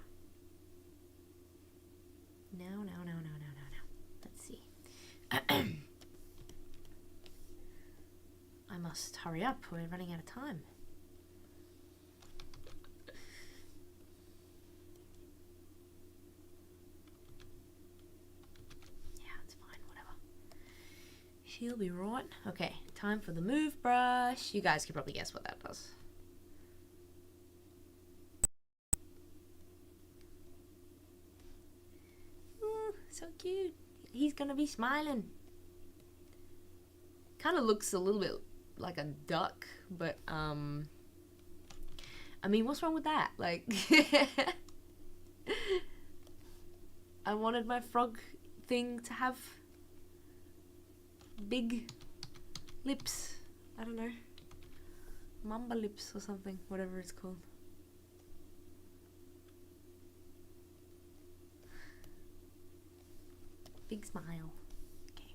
Speaker 3: Let's see. I must hurry up. We're running out of time. Yeah, it's fine. Whatever. She'll be right. Okay, time for the move brush. You guys can probably guess what that does. Ooh, so cute. He's gonna be smiling. Kind of looks a little bit like a duck, but I mean, what's wrong with that? Like, I wanted my frog thing to have big lips. I don't know, mamba lips or something, whatever it's called. Big smile. Okay.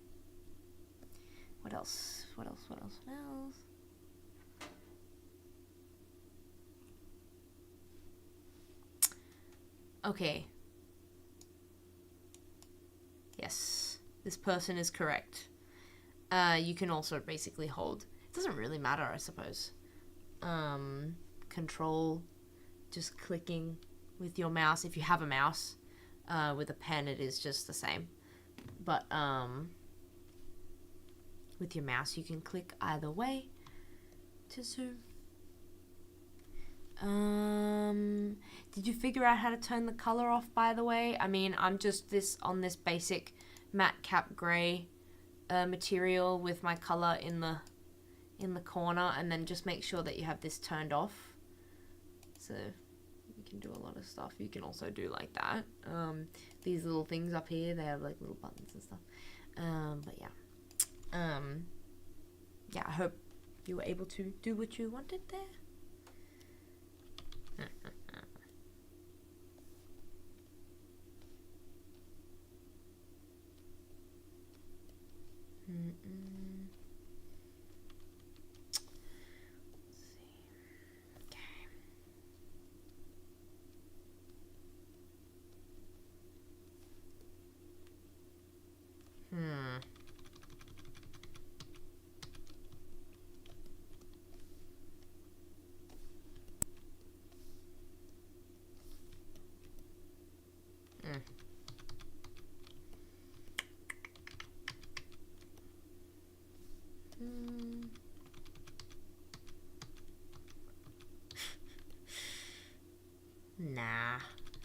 Speaker 3: What else? What else? Okay. Yes, this person is correct. You can also basically hold. It doesn't really matter, I suppose. Control, just clicking with your mouse. If you have a mouse, with a pen, it is just the same. But with your mouse, you can click either way to zoom. Did you figure out how to turn the color off, by the way? I mean, I'm just on this basic matte cap gray material with my color in the corner, and then just make sure that you have this turned off. So you can do a lot of stuff. You can also do like that. These little things up here, they have like little buttons and stuff. But yeah. Yeah, I hope you were able to do what you wanted there.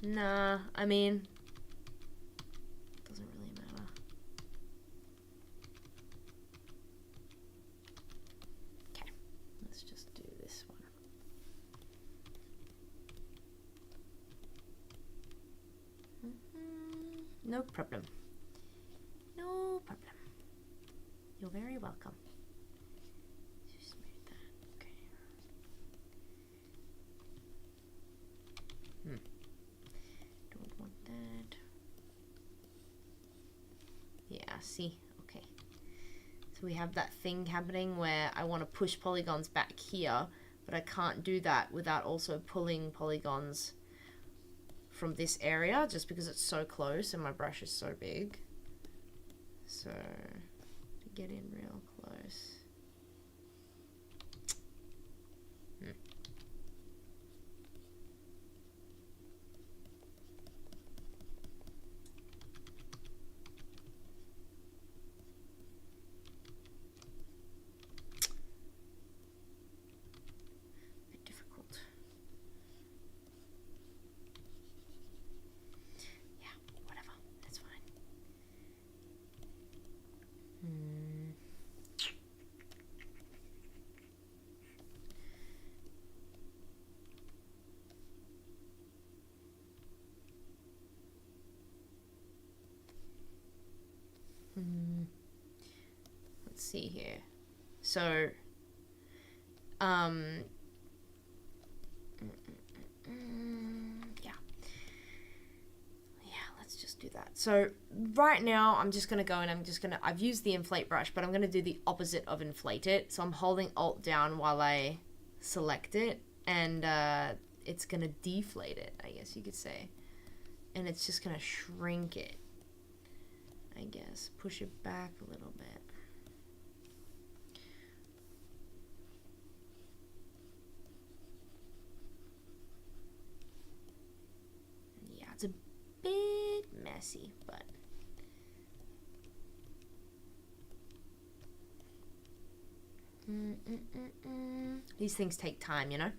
Speaker 3: Nah, I mean, doesn't really matter. Okay, let's just do this one. No problem. No problem. You're very welcome. Just smooth that. Okay. Don't want that. Yeah, see? Okay. So we have that thing happening where I want to push polygons back here, but I can't do that without also pulling polygons from this area, just because it's so close and my brush is so big. So, to get in real close. Bit difficult. Yeah, whatever, that's fine. see here. So, let's just do that. So right now I'm just going to go and I've used the inflate brush, but I'm going to do the opposite of inflate it. So I'm holding Alt down while I select it, and it's going to deflate it, I guess you could say. And it's just going to shrink it, I guess. Push it back a little bit. Yeah, it's a bit messy, but these things take time, you know?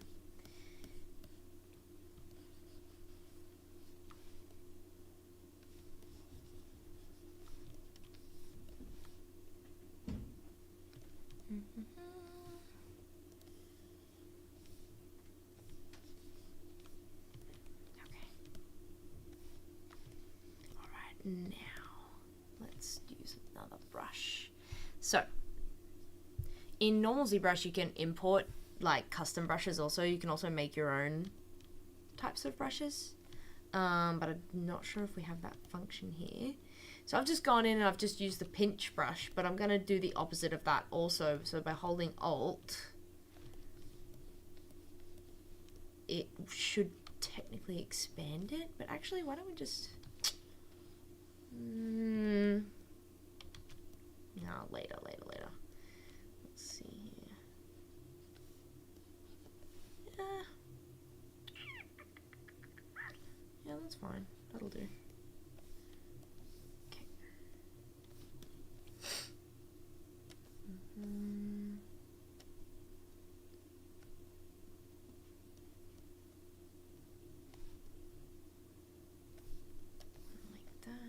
Speaker 3: Now, let's use another brush. So, in normal ZBrush, you can import like custom brushes also. You can also make your own types of brushes. But I'm not sure if we have that function here. So I've just gone in and I've just used the pinch brush, but I'm going to do the opposite of that also. So by holding Alt, it should technically expand it. But actually, why don't we just... No, later. Let's see here. Yeah, that's fine. That'll do. Okay. Like that.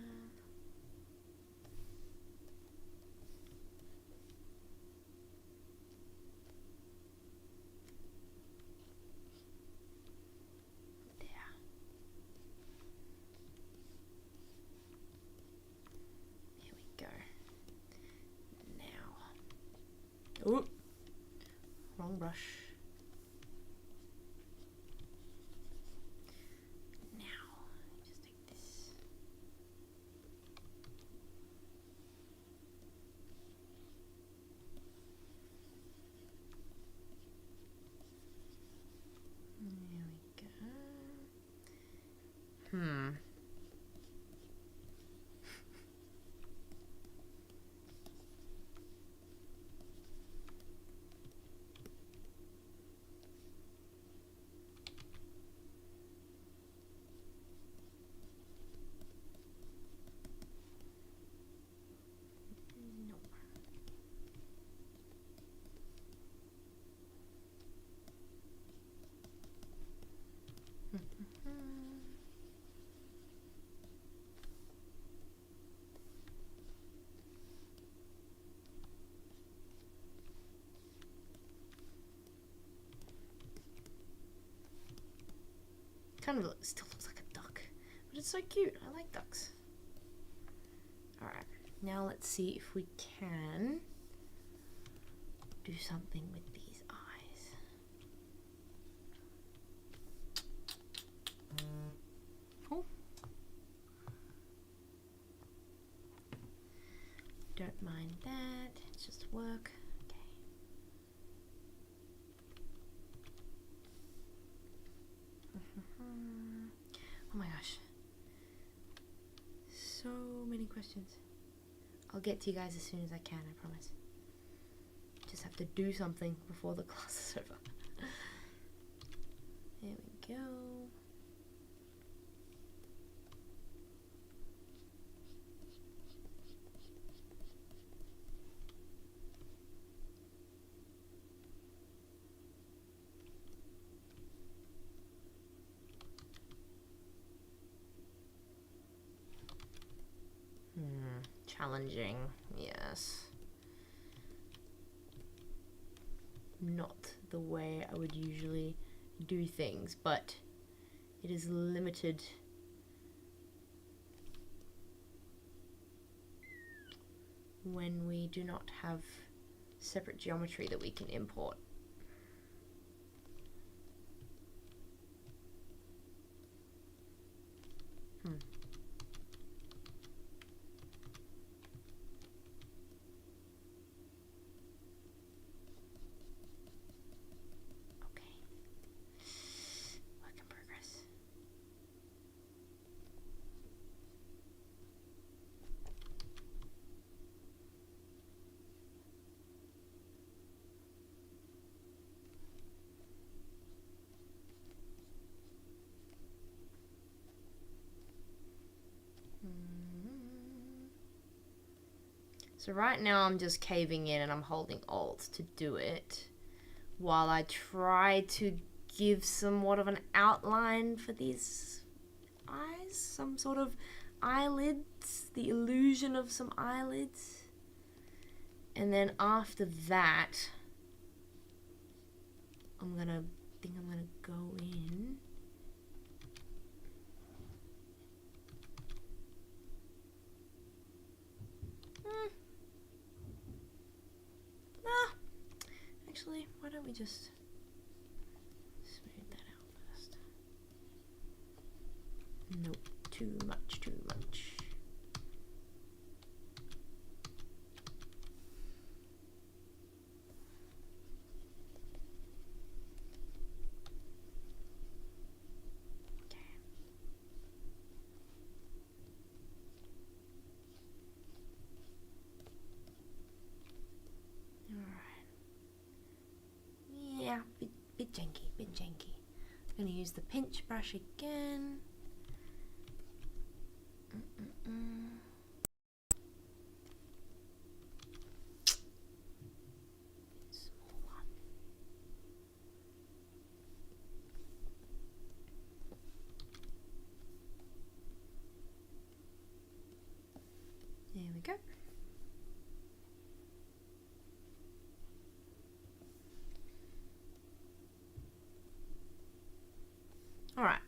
Speaker 3: Ooh, wrong brush. Now, just take this. There we go. Kind of still looks like a duck, but it's so cute. I like ducks. All right, now let's see if we can do something with these eyes. Oh, don't mind that. It's just work. Oh my gosh, so many questions. I'll get to you guys as soon as I can, I promise. Just have to do something before the class is over. There we go. Challenging, yes. Not the way I would usually do things, but it is limited when we do not have separate geometry that we can import. Okay. Work in progress. So right now I'm just caving in and I'm holding Alt to do it while I try to give somewhat of an outline for these eyes, some sort of eyelids, the illusion of some eyelids. And then after that, I'm gonna go in. Actually, why don't we just smooth that out first? Nope, too much. Bit janky. I'm gonna use the pinch brush again. Small one. There we go. All right.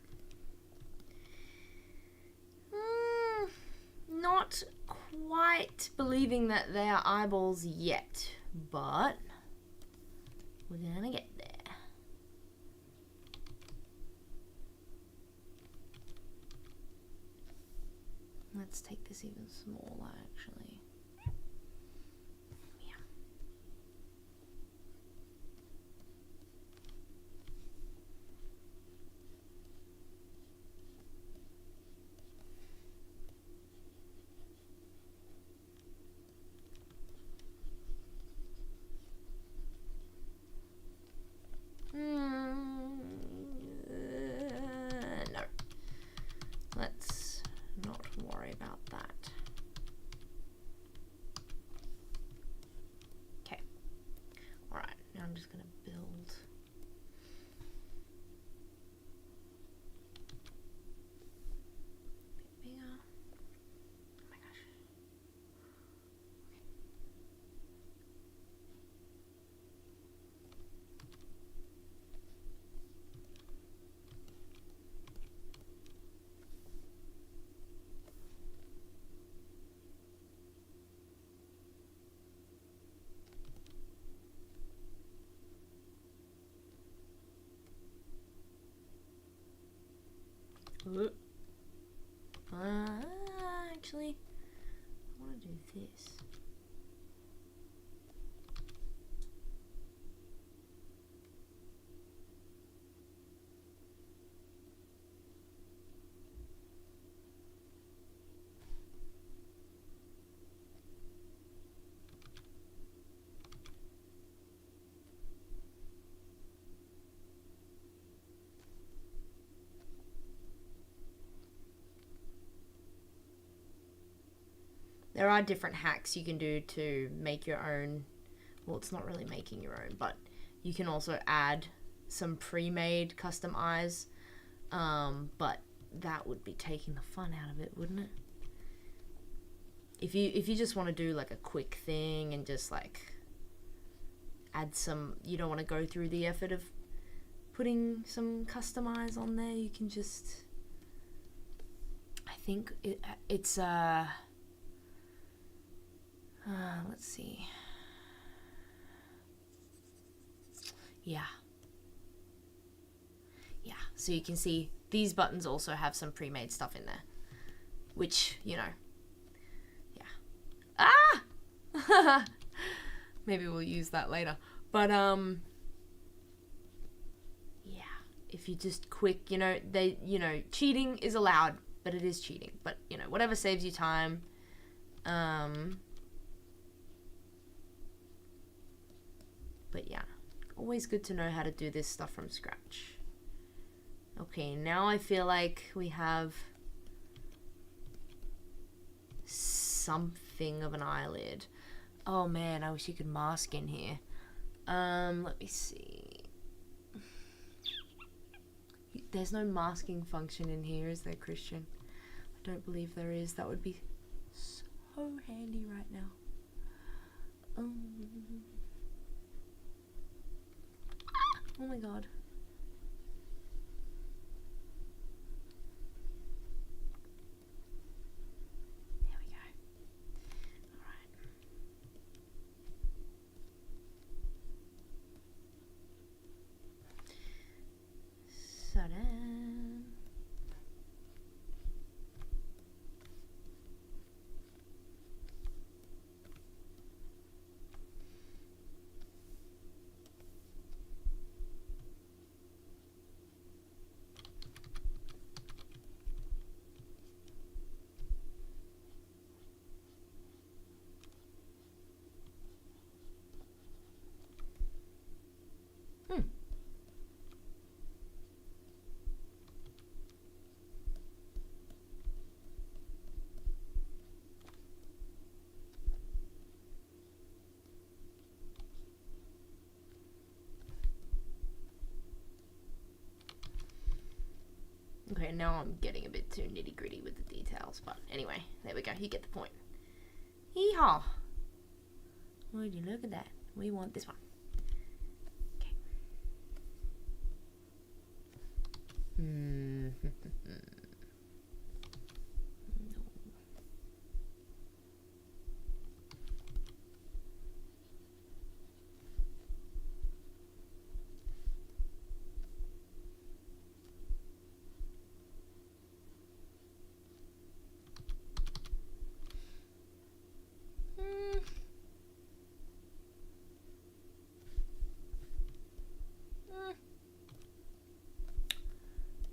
Speaker 3: Not quite believing that they are eyeballs yet, but we're gonna get there. Let's take this even smaller, actually. Yeah. No. Let's not worry about that. Okay. Alright, now I'm just going to build. A bit bigger. Oh my gosh. Actually, I want to do this. There are different hacks you can do to make your own. Well, it's not really making your own, but you can also add some pre-made custom eyes. But that would be taking the fun out of it, wouldn't it? If you just want to do like a quick thing and just like add some, you don't want to go through the effort of putting some custom eyes on there, you can just, I think it's let's see. Yeah. Yeah, so you can see these buttons also have some pre-made stuff in there, which, you know, yeah. Ah! Maybe we'll use that later. But, yeah, if you just quick, you know, cheating is allowed, but it is cheating. But, you know, whatever saves you time. But yeah, always good to know how to do this stuff from scratch. Okay, now I feel like we have something of an eyelid. Oh man, I wish you could mask in here. Let me see. There's no masking function in here, is there, Christian? I don't believe there is. That would be so handy right now. Oh my god. There we go. Alright. Ta-da. Okay, now I'm getting a bit too nitty gritty with the details, but anyway, there we go, you get the point. Yeehaw! Would you look at that? We want this one. Okay.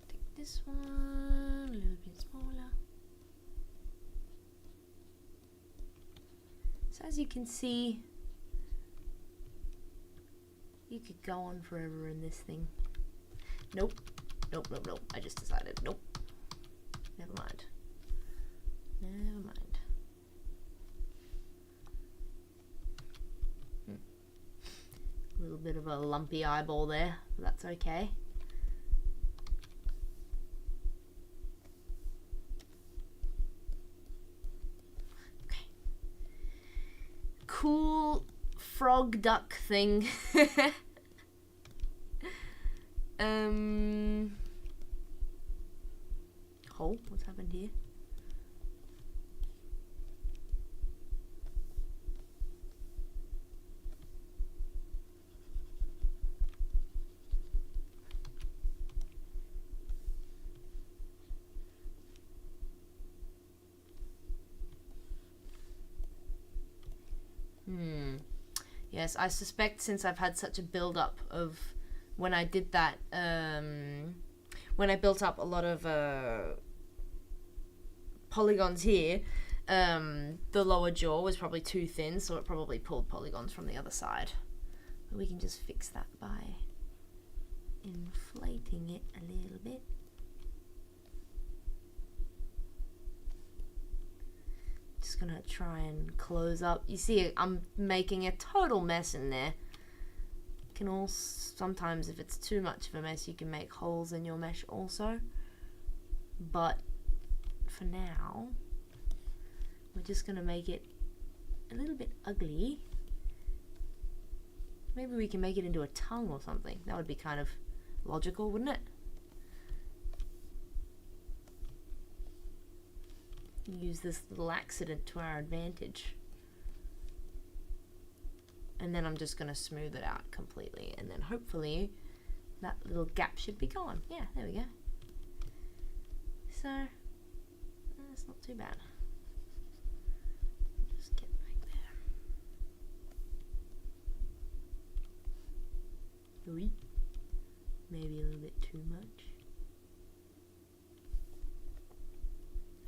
Speaker 3: Take this one, a little bit smaller. So as you can see, you could go on forever in this thing. Nope. Nope, nope, nope. I just decided, nope. Never mind. Never mind. A little bit of a lumpy eyeball there, but that's okay. Okay. Cool frog duck thing. Oh, what's happened here? Yes, I suspect since I've had such a build-up of when I did that, when I built up a lot of polygons here, the lower jaw was probably too thin, so it probably pulled polygons from the other side. But we can just fix that by inflating it a little bit. Just gonna try and close up. You see, I'm making a total mess in there. Can also sometimes, if it's too much of a mess, you can make holes in your mesh also. But for now, we're just gonna make it a little bit ugly. Maybe we can make it into a tongue or something. That would be kind of logical, wouldn't it? Use this little accident to our advantage. And then I'm just going to smooth it out completely. And then hopefully that little gap should be gone. Yeah, there we go. So, that's not too bad. Just get back there. Oui. Maybe a little bit too much.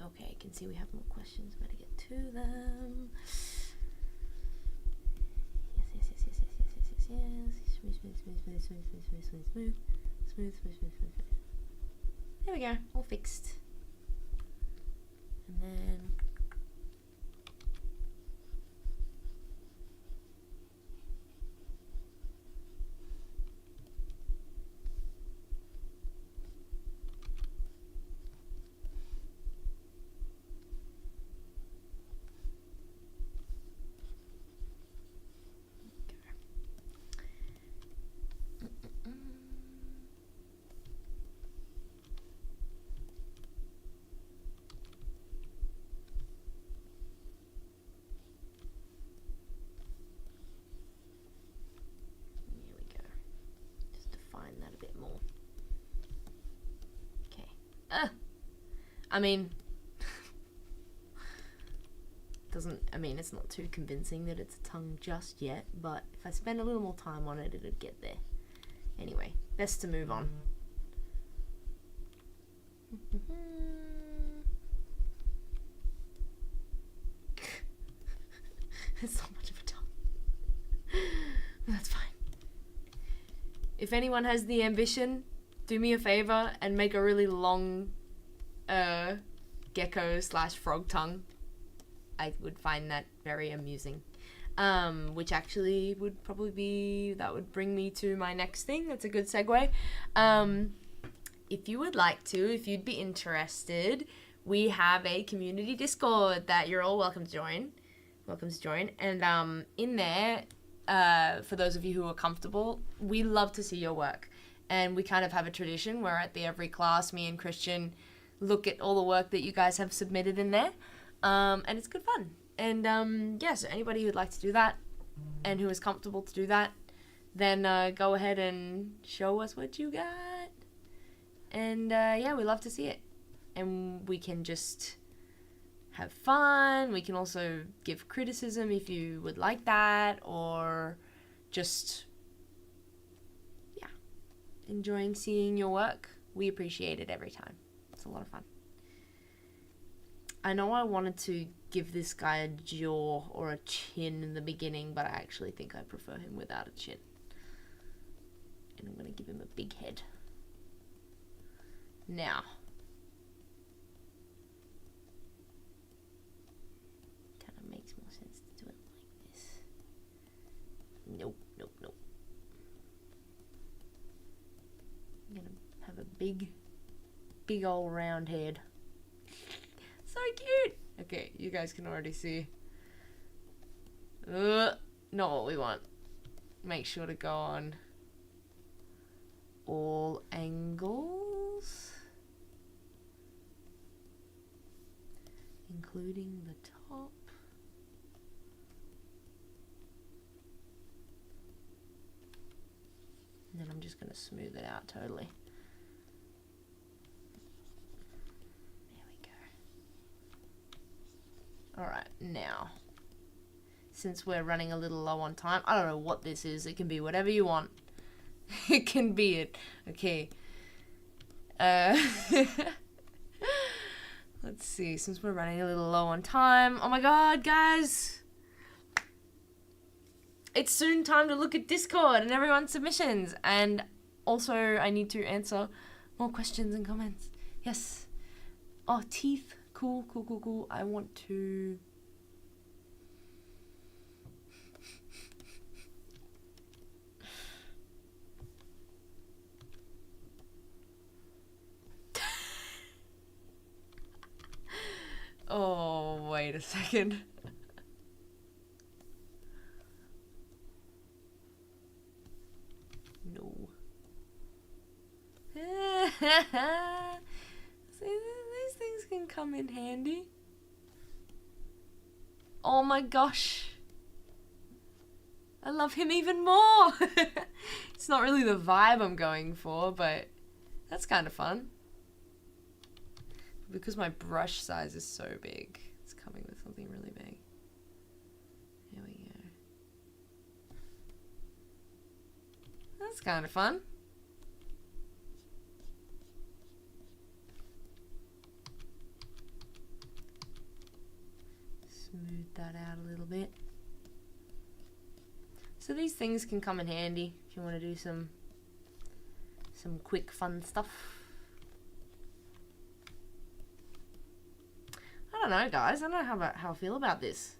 Speaker 3: Okay, I can see we have more questions. Better get to them. Yes. Smooth. There we go, all fixed. And then that a bit more. Okay. I mean, it's not too convincing that it's a tongue just yet, but if I spend a little more time on it, it'll get there. Anyway, best to move on. It's not much of a tongue. That's fine. If anyone has the ambition, do me a favor and make a really long gecko/frog tongue. I would find that very amusing. Which actually would probably would bring me to my next thing. That's a good segue. If you would like to, if you'd be interested, we have a community Discord that you're all welcome to join. And in there, for those of you who are comfortable, we love to see your work. And we kind of have a tradition where at the every class, me and Christian look at all the work that you guys have submitted in there. And it's good fun. And so anybody who'd like to do that and who is comfortable to do that, then go ahead and show us what you got. And we love to see it. And we can just have fun. We can also give criticism if you would like that, or just enjoying seeing your work. We appreciate it every time. It's a lot of fun. I know I wanted to give this guy a jaw or a chin in the beginning, but I actually think I prefer him without a chin. And I'm going to give him a big head. Now, kind of makes more sense to do it like this. Nope. I'm going to have a big old round head. So cute. Okay, you guys can already see. Not what we want. Make sure to go on all angles, including the top. And then I'm just going to smooth it out totally. Alright, now, since we're running a little low on time, I don't know what this is. It can be whatever you want. It can be it. Okay. Let's see, since we're running a little low on time. Oh my god, guys! It's soon time to look at Discord and everyone's submissions. And also, I need to answer more questions and comments. Yes. Oh, teeth. Cool. I want to... Oh, wait a second. No. See, these things can come in handy. Oh my gosh. I love him even more. It's not really the vibe I'm going for, but that's kind of fun. Because my brush size is so big, it's coming with something really big. Here we go. That's kind of fun. Smooth that out a little bit. So these things can come in handy if you want to do some quick fun stuff. I don't know, guys. I don't know how I feel about this.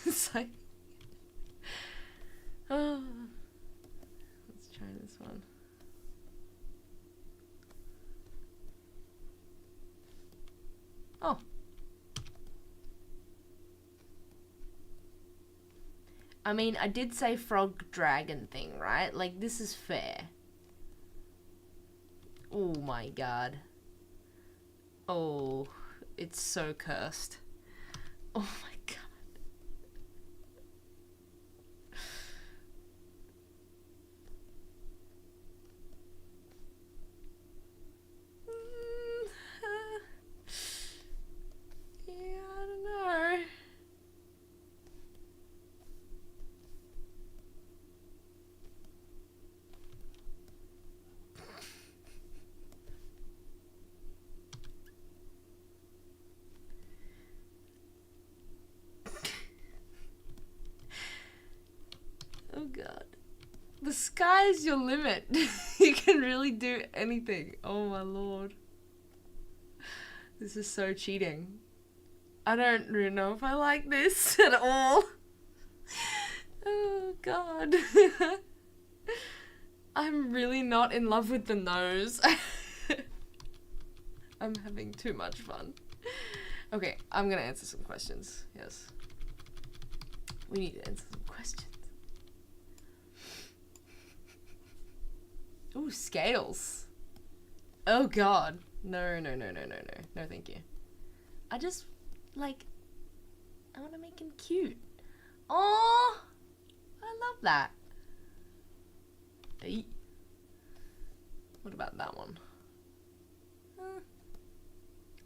Speaker 3: It's like, oh, let's try this one. Oh. I mean, I did say frog dragon thing, right? Like, this is fair. Oh my god. Oh, it's so cursed. Oh my god. Yeah, I don't know. Oh god. The sky's your limit. You can really do anything. Oh my lord. This is so cheating. I don't really know if I like this at all. Oh god. I'm really not in love with the nose. I'm having too much fun. Okay, I'm gonna answer some questions. Yes. We need to answer some questions. Ooh, scales. Oh god. No, no, no, no, no, no. No, thank you. I just, like, I want to make him cute. Oh, I love that. Hey. What about that one?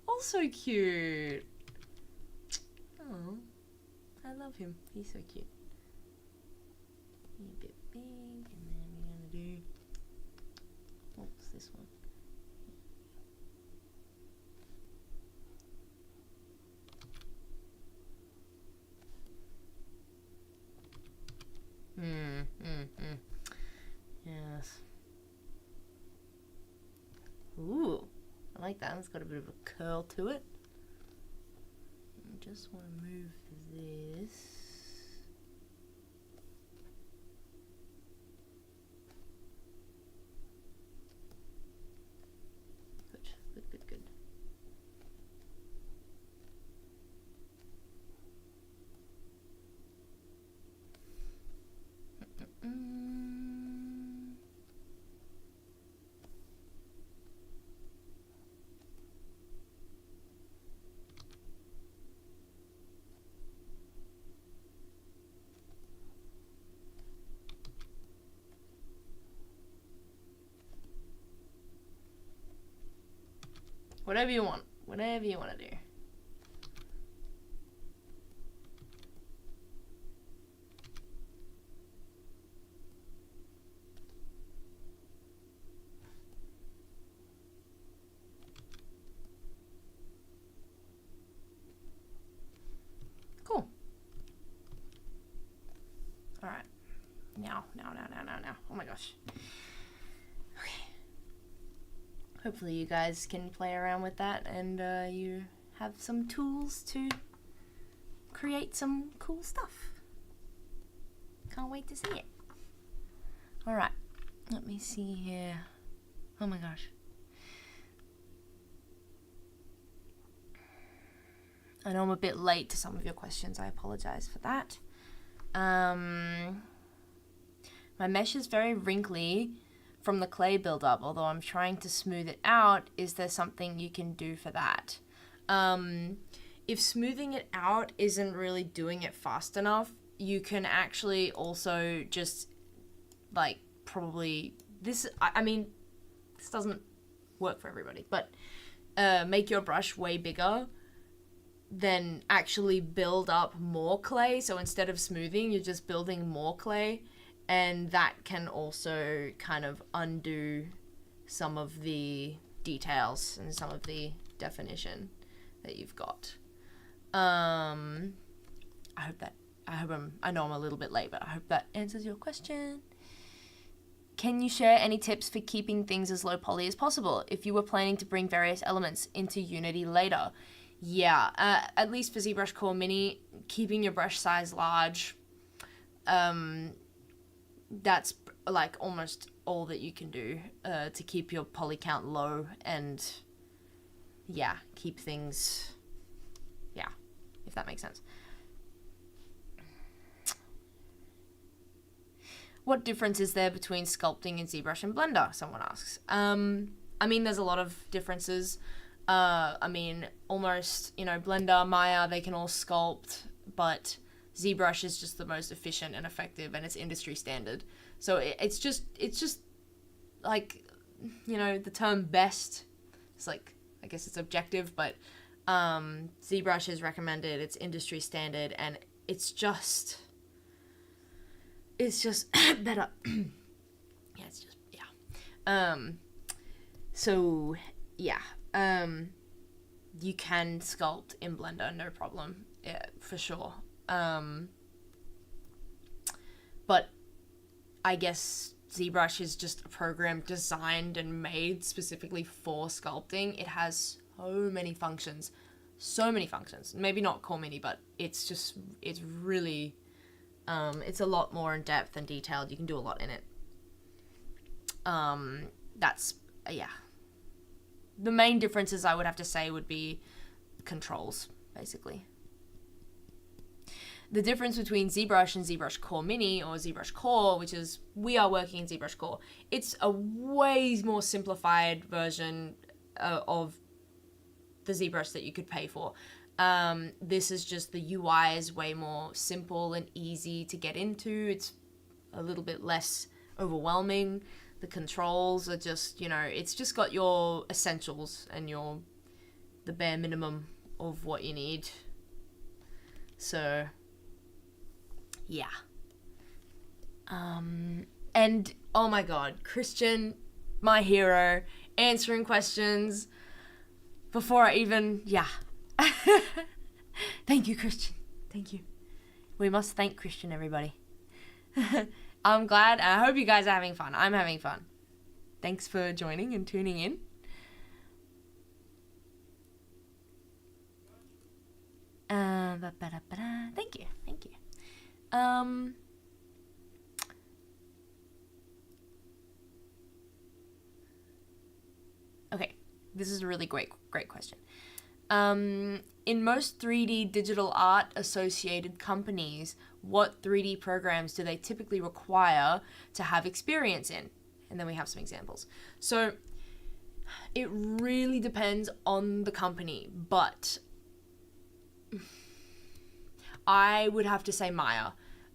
Speaker 3: Also cute. Oh, I love him. He's so cute. A bit big, and then we're gonna do. What's this one? Yes. Ooh, I like that. It's got a bit of a curl to it. I just want to move this. Good, good, good, good. Whatever you want. Whatever you want to do. Cool. All right. Now. Oh my gosh. Okay. Hopefully you guys can play around with that and you have some tools to create some cool stuff. Can't wait to see it. All right. Let me see here. Oh my gosh. I know I'm a bit late to some of your questions. I apologize for that. My mesh is very wrinkly from the clay buildup, although I'm trying to smooth it out. Is there something you can do for that? If smoothing it out isn't really doing it fast enough,
Speaker 1: you can actually also just like probably I mean, this doesn't work for everybody, but make your brush way bigger, then actually build up more clay. So instead of smoothing, you're just building more clay, and that can also kind of undo some of the details and some of the definition that you've got. I know I'm a little bit late, but I hope that answers your question. Can you share any tips for keeping things as low poly as possible if you were planning to bring various elements into Unity later? Yeah, at least for ZBrush Core Mini, keeping your brush size large, that's like almost all that you can do to keep your poly count low and, yeah, keep things, yeah, if that makes sense. What difference is there between sculpting in ZBrush and Blender? Someone asks. I mean, there's a lot of differences. I mean, almost, Blender, Maya, they can all sculpt, but ZBrush is just the most efficient and effective, and it's industry standard. So it's just like, the term best, it's like, I guess it's objective, but ZBrush is recommended, it's industry standard, and it's just better. Yeah, it's just, yeah. So, yeah. You can sculpt in Blender, no problem. Yeah, for sure. But I guess ZBrush is just a program designed and made specifically for sculpting. It has so many functions. Maybe not Core Mini, but it's really... it's a lot more in depth and detailed. You can do a lot in it. That's, yeah. The main differences I would have to say would be controls, basically. The difference between ZBrush and ZBrush Core Mini, or ZBrush Core, which is, we are working in ZBrush Core, it's a way more simplified version of the ZBrush that you could pay for. This is just, the UI is way more simple and easy to get into. It's a little bit less overwhelming. The controls are just, it's just got your essentials and the bare minimum of what you need. So, yeah. And, oh my god, Christian, my hero, answering questions before I even, yeah. Thank you, Christian. Thank you. We must thank Christian, everybody. I'm glad. I hope you guys are having fun. I'm having fun. Thanks for joining and tuning in. Thank you. Thank you. Okay. This is a really great question. In most 3D digital art associated companies, what 3D programs do they typically require to have experience in? And then we have some examples. So it really depends on the company, but I would have to say Maya.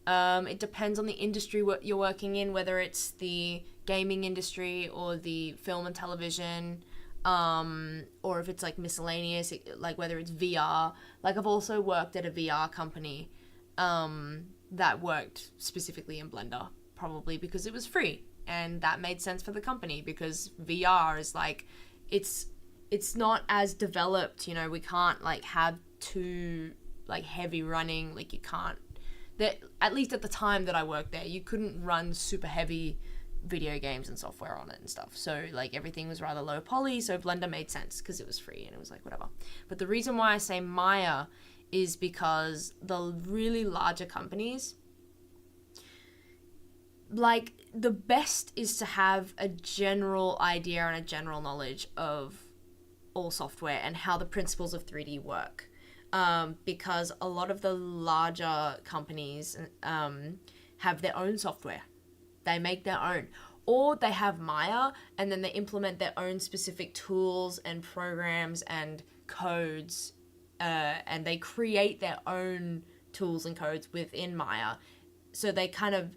Speaker 1: It depends on the industry what you're working in, whether it's the gaming industry or the film and television, or if it's like miscellaneous, like whether it's VR. Like I've also worked at a VR company that worked specifically in Blender, probably because it was free, and that made sense for the company because VR is like, it's not as developed, we can't like have too like heavy running, like you can't, that at least at the time that I worked there, you couldn't run super heavy video games and software on it and stuff. So like everything was rather low poly, so Blender made sense because it was free and it was like whatever. But the reason why I say Maya is because the really larger companies, like the best is to have a general idea and a general knowledge of all software and how the principles of 3D work. Because a lot of the larger companies have their own software. They make their own. Or they have Maya and then they implement their own specific tools and programs and codes, and they create their own
Speaker 3: tools and codes within Maya. So they kind of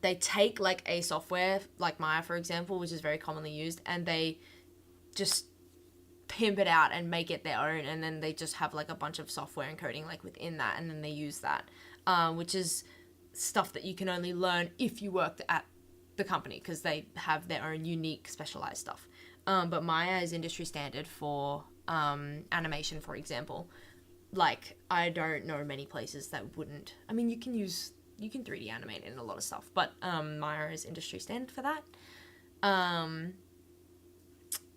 Speaker 3: they take like a software like Maya, for example, which is very commonly used, and they just pimp it out and make it their own, and then they just have like a bunch of software encoding like within that, and then they use that, which is stuff that you can only learn if you worked at the company, because they have their own unique specialized stuff. But Maya is industry standard for animation, for example. Like, I don't know many places that wouldn't. I mean, you can 3D animate in a lot of stuff, but Maya is industry standard for that.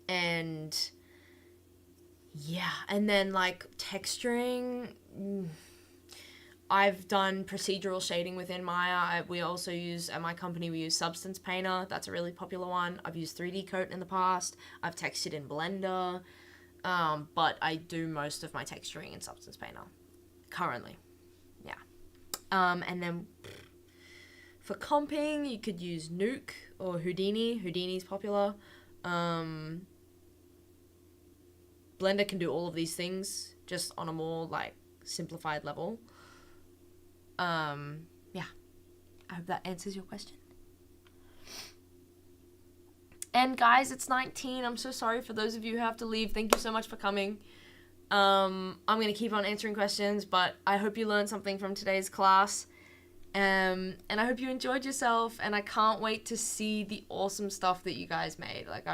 Speaker 3: And yeah, and then like texturing, I've done procedural shading within Maya. We also use, at my company, we use Substance Painter. That's a really popular one. I've used 3D Coat in the past. I've textured in Blender. But I do most of my texturing in Substance Painter currently. Yeah. And then for comping, you could use Nuke or Houdini. Houdini's popular. Blender can do all of these things, just on a more like simplified level. Yeah. I hope that answers your question. And guys, it's 19. I'm so sorry for those of you who have to leave. Thank you so much for coming. I'm going to keep on answering questions, but I hope you learned something from today's class. And I hope you enjoyed yourself, and I can't wait to see the awesome stuff that you guys made. Like,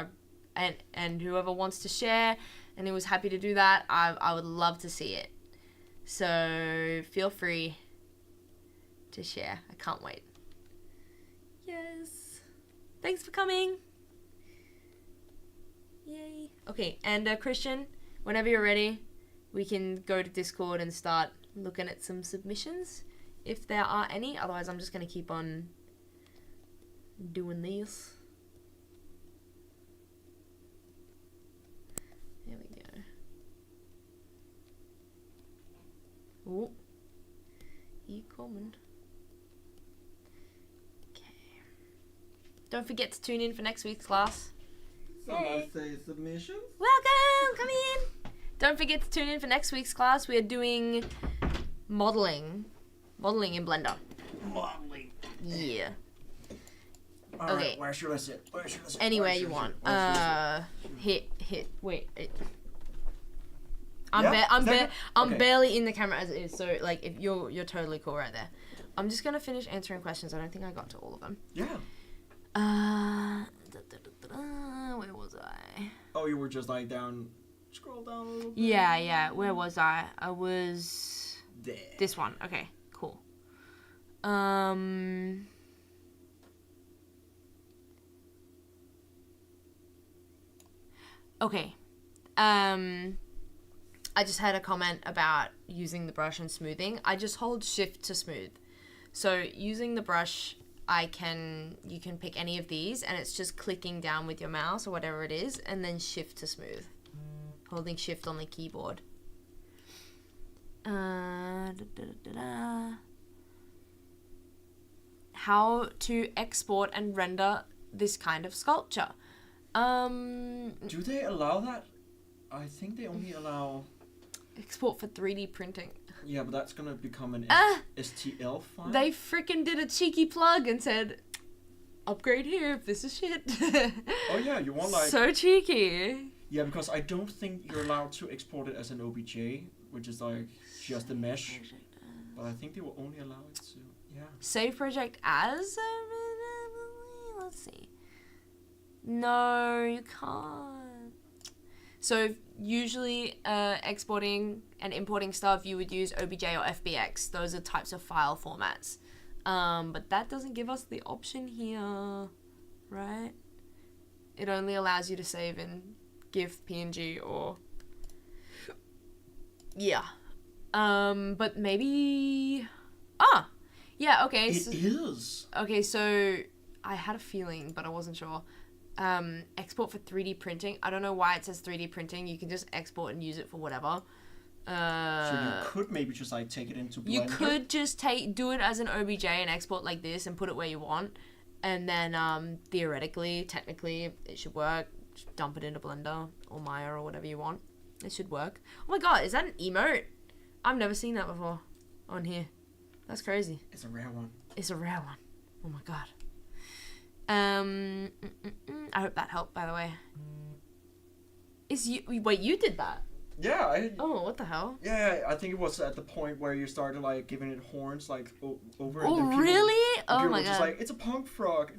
Speaker 3: and whoever wants to share and who was happy to do that, I would love to see it. So feel free to share. I can't wait. Yes. Thanks for coming. Yay. Okay, and Christian, whenever you're ready, we can go to Discord and start looking at some submissions, if there are any. Otherwise, I'm just going to keep on doing these. There we go. Oh, you coming. Okay. Don't forget to tune in for next week's class.
Speaker 2: Somebody say submissions.
Speaker 3: Welcome! Come in! Don't forget to tune in for next week's class. We are doing modeling. Modeling in Blender.
Speaker 2: Modeling.
Speaker 3: Yeah.
Speaker 2: All
Speaker 3: Okay.
Speaker 2: right, where should I sit?
Speaker 3: Anywhere you want. Hit. Wait. I'm
Speaker 2: Okay.
Speaker 3: barely in the camera as it is, so like if you're totally cool right there. I'm just gonna finish answering questions. I don't think I got to all of them.
Speaker 2: Yeah.
Speaker 3: Where was I?
Speaker 2: Oh, you were just like down. Scroll down a little bit.
Speaker 3: Yeah. Where was I? I was
Speaker 2: There.
Speaker 3: this one. Okay, cool. Okay. I just had a comment about using the brush and smoothing. I just hold shift to smooth. So using the brush, you can pick any of these, and it's just clicking down with your mouse or whatever it is, and then shift to smooth. Holding shift on the keyboard. How to export and render this kind of sculpture.
Speaker 2: Do they allow that? I think they only allow.
Speaker 3: Export for 3D printing.
Speaker 2: Yeah, but that's gonna become an STL file.
Speaker 3: They freaking did a cheeky plug and said, upgrade here if this is shit.
Speaker 2: Oh yeah, you want like.
Speaker 3: So cheeky.
Speaker 2: Yeah, because I don't think you're allowed to export it as an OBJ, which is like just a mesh. But I think they will only allow it to. Yeah.
Speaker 3: Save project as? Let's see. No, you can't. So usually exporting and importing stuff, you would use OBJ or FBX. Those are types of file formats. But that doesn't give us the option here, right? It only allows you to save in GIF, PNG, or... Yeah. But maybe... Yeah, okay.
Speaker 2: It is.
Speaker 3: Okay, so I had a feeling, but I wasn't sure. Export for 3D printing. I don't know why it says 3D printing. You can just export and use it for whatever.
Speaker 2: So you could maybe just like take it into Blender.
Speaker 3: You could just do it as an OBJ and export like this and put it where you want. And then theoretically, technically, it should work. Just dump it into Blender or Maya or whatever you want. It should work. Oh my god, is that an emote? I've never seen that before on here. That's crazy.
Speaker 2: It's a rare one.
Speaker 3: It's a rare one. Oh my god. I hope that helped, by the way. Wait, you did that?
Speaker 2: Yeah,
Speaker 3: Oh, what the hell?
Speaker 2: Yeah, I think it was at the point where you started like giving it horns like over.
Speaker 3: Oh,
Speaker 2: and then people,
Speaker 3: really? Oh
Speaker 2: people
Speaker 3: my
Speaker 2: were just
Speaker 3: god.
Speaker 2: like, it's a punk frog,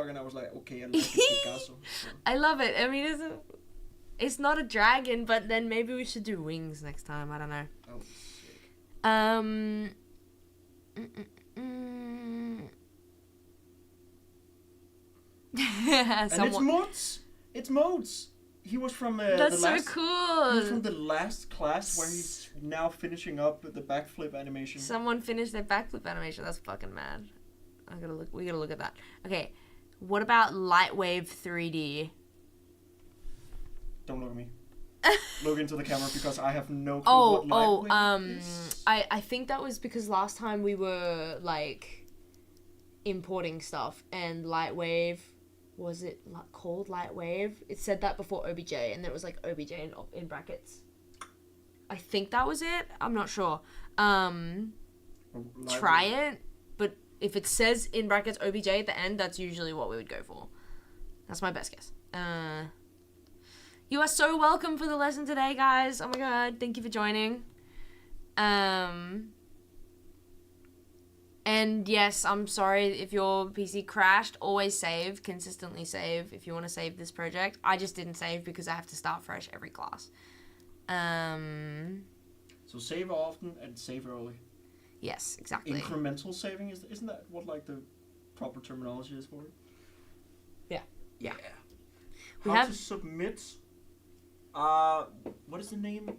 Speaker 2: and I was like, okay, I like it, Picasso. So.
Speaker 3: I love it. I mean, it's not a dragon, but then maybe we should do wings next time. I don't know.
Speaker 2: Oh, sick.
Speaker 3: And
Speaker 2: it's Mods. It's Modes. He was from
Speaker 3: That's
Speaker 2: the last.
Speaker 3: so cool.
Speaker 2: He was from the last class where he's now finishing up with the backflip animation.
Speaker 3: Someone finished their backflip animation. That's fucking mad. We gotta look at that. Okay, what about Lightwave 3D?
Speaker 2: Don't look at me. Look into the camera because I have no clue what Lightwave is.
Speaker 3: I think that was because last time we were like importing stuff and Lightwave. Was it called Lightwave? It said that before OBJ, and there was like OBJ in brackets. I think that was it. I'm not sure. Try it, but if it says in brackets OBJ at the end, that's usually what we would go for. That's my best guess. You are so welcome for the lesson today, guys. Oh my god, thank you for joining. And yes, I'm sorry if your PC crashed. Always save, consistently save if you want to save this project. I just didn't save because I have to start fresh every class.
Speaker 2: So save often and save early.
Speaker 3: Yes, exactly.
Speaker 2: Incremental saving, isn't that what like the proper terminology is for it?
Speaker 3: Yeah.
Speaker 2: How to submit? What is the name?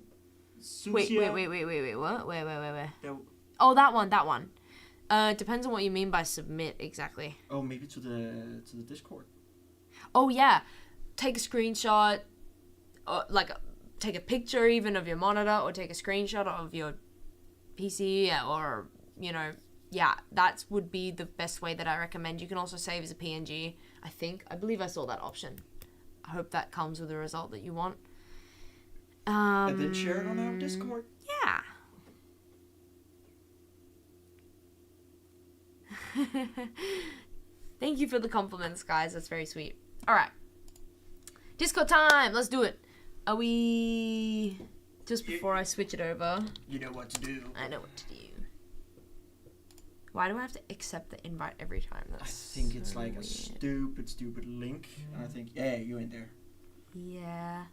Speaker 3: Wait, what? Wait.
Speaker 2: Yeah.
Speaker 3: Oh, that one. Depends on what you mean by submit exactly.
Speaker 2: Oh, maybe to the Discord.
Speaker 3: Oh yeah, take a screenshot, or take a picture even of your monitor, or take a screenshot of your PC, or that would be the best way that I recommend. You can also save as a PNG. I believe I saw that option. I hope that comes with a result that you want.
Speaker 2: And then share it on our Discord.
Speaker 3: Yeah. Thank you for the compliments, guys. That's very sweet. All right. Disco time. Let's do it. Are we... Just before I switch it over.
Speaker 2: You know what to do.
Speaker 3: I know what to do. Why do I have to accept the invite every time?
Speaker 2: I think it's like a stupid link. And I think, yeah, you in there.
Speaker 3: Yeah.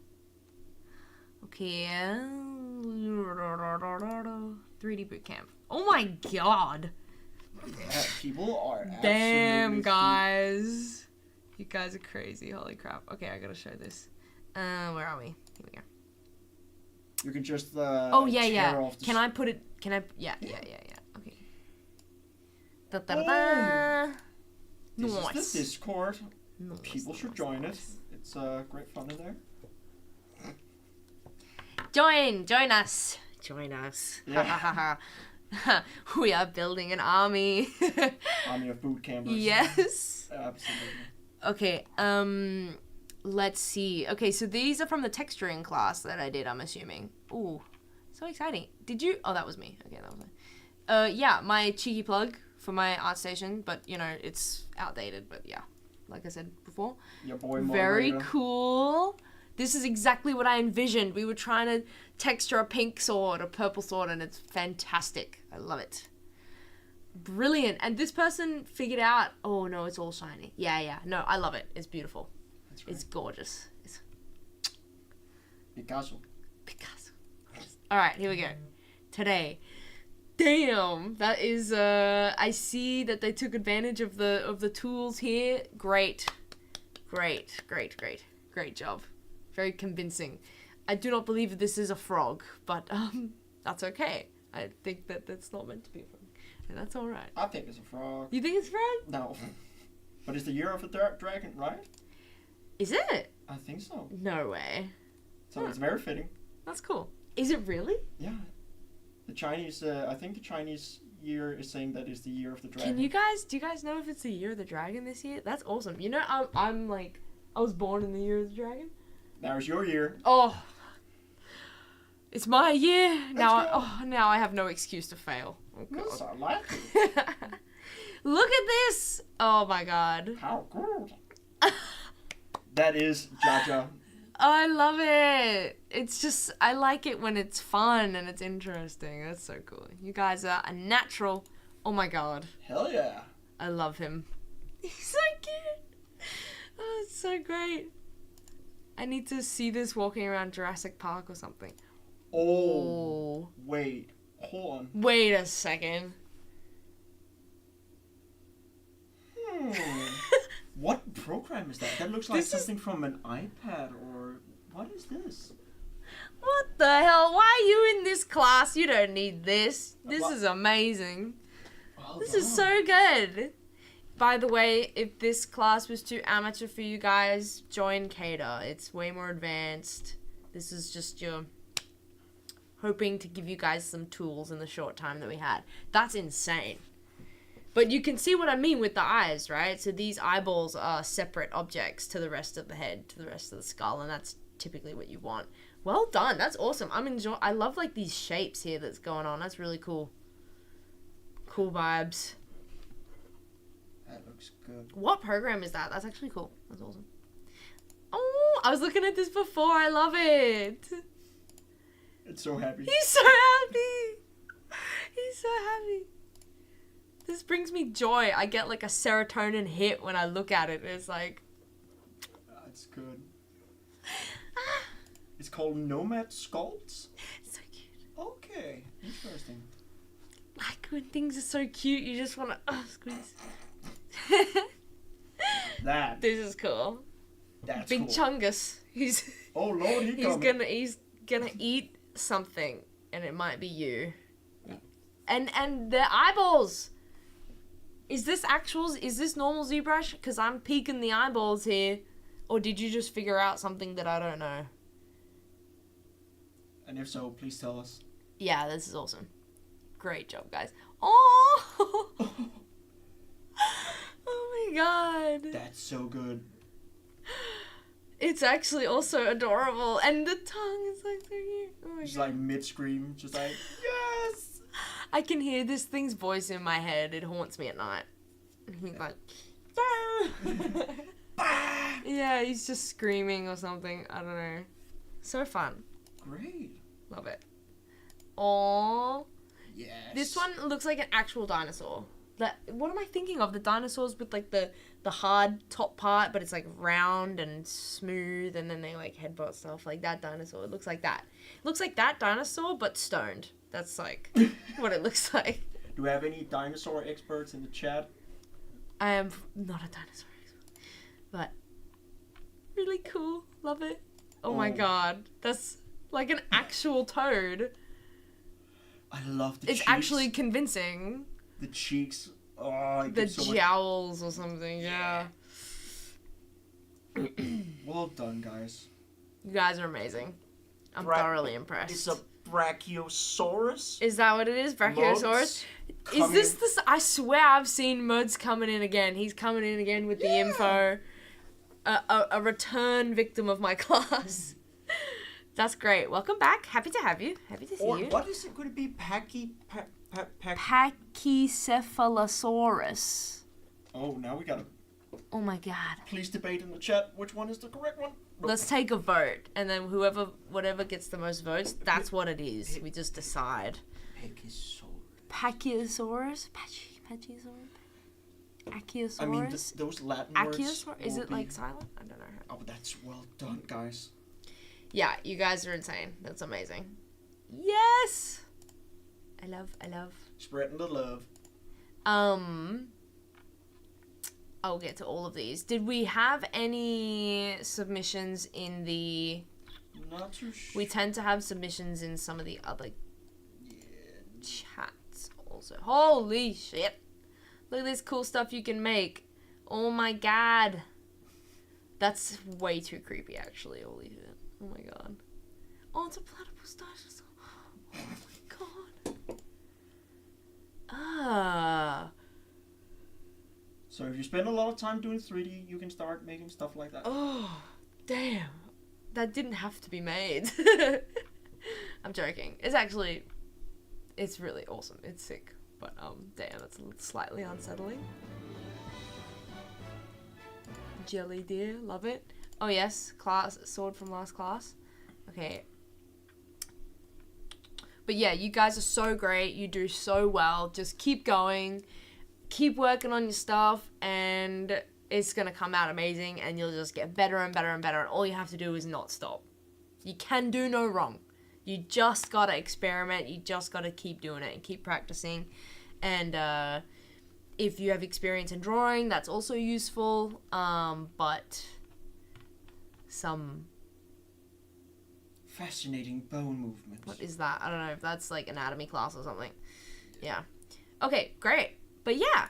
Speaker 3: Okay. 3D Bootcamp. Oh my god.
Speaker 2: Yeah, people are
Speaker 3: Damn, guys. You guys are crazy. Holy crap. Okay, I gotta show this. Where are we? Here we go.
Speaker 2: You can just
Speaker 3: yeah. Can I put it? Can I? Yeah. Okay. Da-da-da-da.
Speaker 2: This
Speaker 3: Nice.
Speaker 2: is the Discord.
Speaker 3: Nice,
Speaker 2: People should join it. It's great fun in there.
Speaker 3: Join us.
Speaker 2: Yeah.
Speaker 3: We are building an army.
Speaker 2: Army of bootcampers.
Speaker 3: Yes.
Speaker 2: Absolutely.
Speaker 3: Okay, let's see. Okay, so these are from the texturing class that I did, I'm assuming. Ooh, so exciting. Did you? Oh, that was me. Okay, that was me. Yeah, my cheeky plug for my ArtStation, but, it's outdated, but yeah, like I said before.
Speaker 2: Your boy
Speaker 3: Very
Speaker 2: moderator.
Speaker 3: cool. This is exactly what I envisioned. We were trying to texture a pink sword, a purple sword, and it's fantastic. I love it. Brilliant. And this person figured out, oh no, it's all shiny. Yeah. No, I love it. It's beautiful.
Speaker 2: That's great.
Speaker 3: It's gorgeous. It's
Speaker 2: Picasso.
Speaker 3: All right, here we go. Today. Damn, that is, I see that they took advantage of the tools here. Great job. Very convincing. I do not believe that this is a frog, but that's okay. I think that that's not meant to be a frog, and that's all right.
Speaker 2: I think it's a frog.
Speaker 3: You think it's a frog?
Speaker 2: No. But it's the year of the dragon, right?
Speaker 3: Is it?
Speaker 2: I think so.
Speaker 3: No way.
Speaker 2: So it's very fitting.
Speaker 3: That's cool. Is it really?
Speaker 2: Yeah. The Chinese, I think the Chinese year is saying that it's the year of the dragon.
Speaker 3: Do you guys know if it's the year of the dragon this year? That's awesome. I'm like, I was born in the year of the dragon.
Speaker 2: Now it's your year.
Speaker 3: Oh. It's my year.
Speaker 2: go.
Speaker 3: Now I have no excuse to fail. Oh,
Speaker 2: Yes,
Speaker 3: God.
Speaker 2: I like it.
Speaker 3: Look at this. Oh my God.
Speaker 2: How good. That is Jaja.
Speaker 3: I love it. It's just, I like it when it's fun and it's interesting. That's so cool. You guys are a natural. Oh my God.
Speaker 2: Hell yeah.
Speaker 3: I love him. He's so cute. Oh, it's so great. I need to see this walking around Jurassic Park or something.
Speaker 2: Oh. Wait. Hold on.
Speaker 3: Wait a second.
Speaker 2: What program is that? That looks like something from an iPad or... What is this?
Speaker 3: What the hell? Why are you in this class? You don't need this. This
Speaker 2: What?
Speaker 3: is amazing.
Speaker 2: Well
Speaker 3: This
Speaker 2: done.
Speaker 3: is so good. By the way, if this class was too amateur for you guys, join CADA. It's way more advanced. This is just your hoping to give you guys some tools in the short time that we had. That's insane. But you can see what I mean with the eyes, right? So these eyeballs are separate objects to the rest of the head, to the rest of the skull, and that's typically what you want. Well done. That's awesome. I love like these shapes here that's going on. That's really cool. Cool vibes.
Speaker 2: That looks good.
Speaker 3: What program is that? That's actually cool. That's awesome. Oh, I was looking at this before. I love it.
Speaker 2: It's so happy.
Speaker 3: He's so happy. He's so happy. This brings me joy. I get like a serotonin hit when I look at it. It's like...
Speaker 2: That's good. It's called Nomad Sculpts?
Speaker 3: so cute.
Speaker 2: Okay. Interesting.
Speaker 3: Like when things are so cute, you just want to squeeze.
Speaker 2: That.
Speaker 3: This is cool.
Speaker 2: That's
Speaker 3: Big
Speaker 2: cool.
Speaker 3: Chungus.
Speaker 2: Oh Lord,
Speaker 3: He's gonna eat something, and it might be you. And the eyeballs. Is this actuals? Is this normal ZBrush? Because I'm peeking the eyeballs here. Or did you just figure out something that I don't know?
Speaker 2: And if so, please tell us.
Speaker 3: Yeah, this is awesome. Great job, guys. Oh! Oh my God.
Speaker 2: That's so good.
Speaker 3: It's actually also adorable. And the tongue is like so cute. Oh my
Speaker 2: Just
Speaker 3: God.
Speaker 2: like mid-scream, just like, yes!
Speaker 3: I can hear this thing's voice in my head. It haunts me at night. He's like, yeah, he's just screaming or something. I don't know. So fun.
Speaker 2: Great.
Speaker 3: Love it. Aww.
Speaker 2: Yes.
Speaker 3: This one looks like an actual dinosaur. What am I thinking of? The dinosaurs with like the hard top part, but it's like round and smooth, and then they like headbutt stuff. Like that dinosaur. It looks like that. It looks like that dinosaur, but stoned. That's like what it looks like.
Speaker 2: Do we have any dinosaur experts in the chat?
Speaker 3: I am not a dinosaur expert, but really cool. Love it. Oh my God. That's like an actual toad.
Speaker 2: I love the
Speaker 3: It's
Speaker 2: cheeks.
Speaker 3: actually convincing.
Speaker 2: The cheeks. Oh, I
Speaker 3: The
Speaker 2: get so much...
Speaker 3: jowls or something, yeah.
Speaker 2: Well done, guys.
Speaker 3: You guys are amazing. I'm thoroughly impressed.
Speaker 2: It's a Brachiosaurus.
Speaker 3: Is that what it is? Brachiosaurus? Is this the... I swear I've seen Muds coming in again. He's coming in again with the info. A return victim of my class. That's great. Welcome back. Happy to have you. Happy to see
Speaker 2: Or
Speaker 3: you.
Speaker 2: what is it going to be?
Speaker 3: Pachycephalosaurus.
Speaker 2: Oh, now we gotta...
Speaker 3: Oh my God.
Speaker 2: Please debate in the chat which one is the correct one.
Speaker 3: Let's take a vote, and then whatever gets the most votes, that's what it is. We just decide. Pachysaurus? Pachysaurus? Achiosaurus?
Speaker 2: I mean, those Latin words...
Speaker 3: Achiosaurus? Is
Speaker 2: will
Speaker 3: it
Speaker 2: be-
Speaker 3: like silent? I don't know.
Speaker 2: Oh, that's well done, guys.
Speaker 3: Yeah, you guys are insane. That's amazing. Yes! I love.
Speaker 2: Spreading the love.
Speaker 3: I'll get to all of these. Did we have any submissions in the...
Speaker 2: Not too sure.
Speaker 3: We tend to have submissions in some of the other chats also. Holy shit. Look at this cool stuff you can make. Oh my God. That's way too creepy, actually. Holy shit. Oh my God. Oh, it's a platypus dinosaur. Oh my God. Ah.
Speaker 2: So if you spend a lot of time doing 3D, you can start making stuff like that.
Speaker 3: Oh, damn. That didn't have to be made. I'm joking. It's really awesome. It's sick. But, damn, it's slightly unsettling. Jelly deer, love it. Oh, yes, sword from last class. Okay. But yeah, you guys are so great. You do so well. Just keep going. Keep working on your stuff, and it's going to come out amazing, and you'll just get better and better and better, and all you have to do is not stop. You can do no wrong. You just got to experiment. You just got to keep doing it and keep practicing. And if you have experience in drawing, that's also useful. But some...
Speaker 2: Fascinating bone movements.
Speaker 3: What is that? I don't know if that's like anatomy class or something. Yeah. Okay, great. But yeah,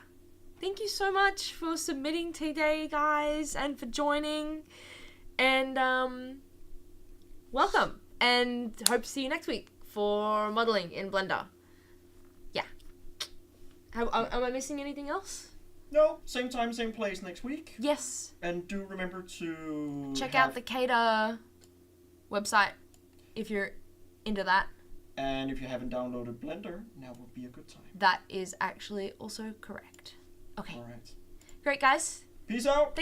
Speaker 3: thank you so much for submitting today, guys, and for joining. And welcome. And hope to see you next week for modeling in Blender. Yeah. Am I missing anything else?
Speaker 2: No, same time, same place next week.
Speaker 3: Yes.
Speaker 2: And do remember to
Speaker 3: check out the CADA website if you're into that.
Speaker 2: And if you haven't downloaded Blender, now would be a good time.
Speaker 3: That is actually also correct. Okay.
Speaker 2: All right.
Speaker 3: Great, guys.
Speaker 2: Peace out.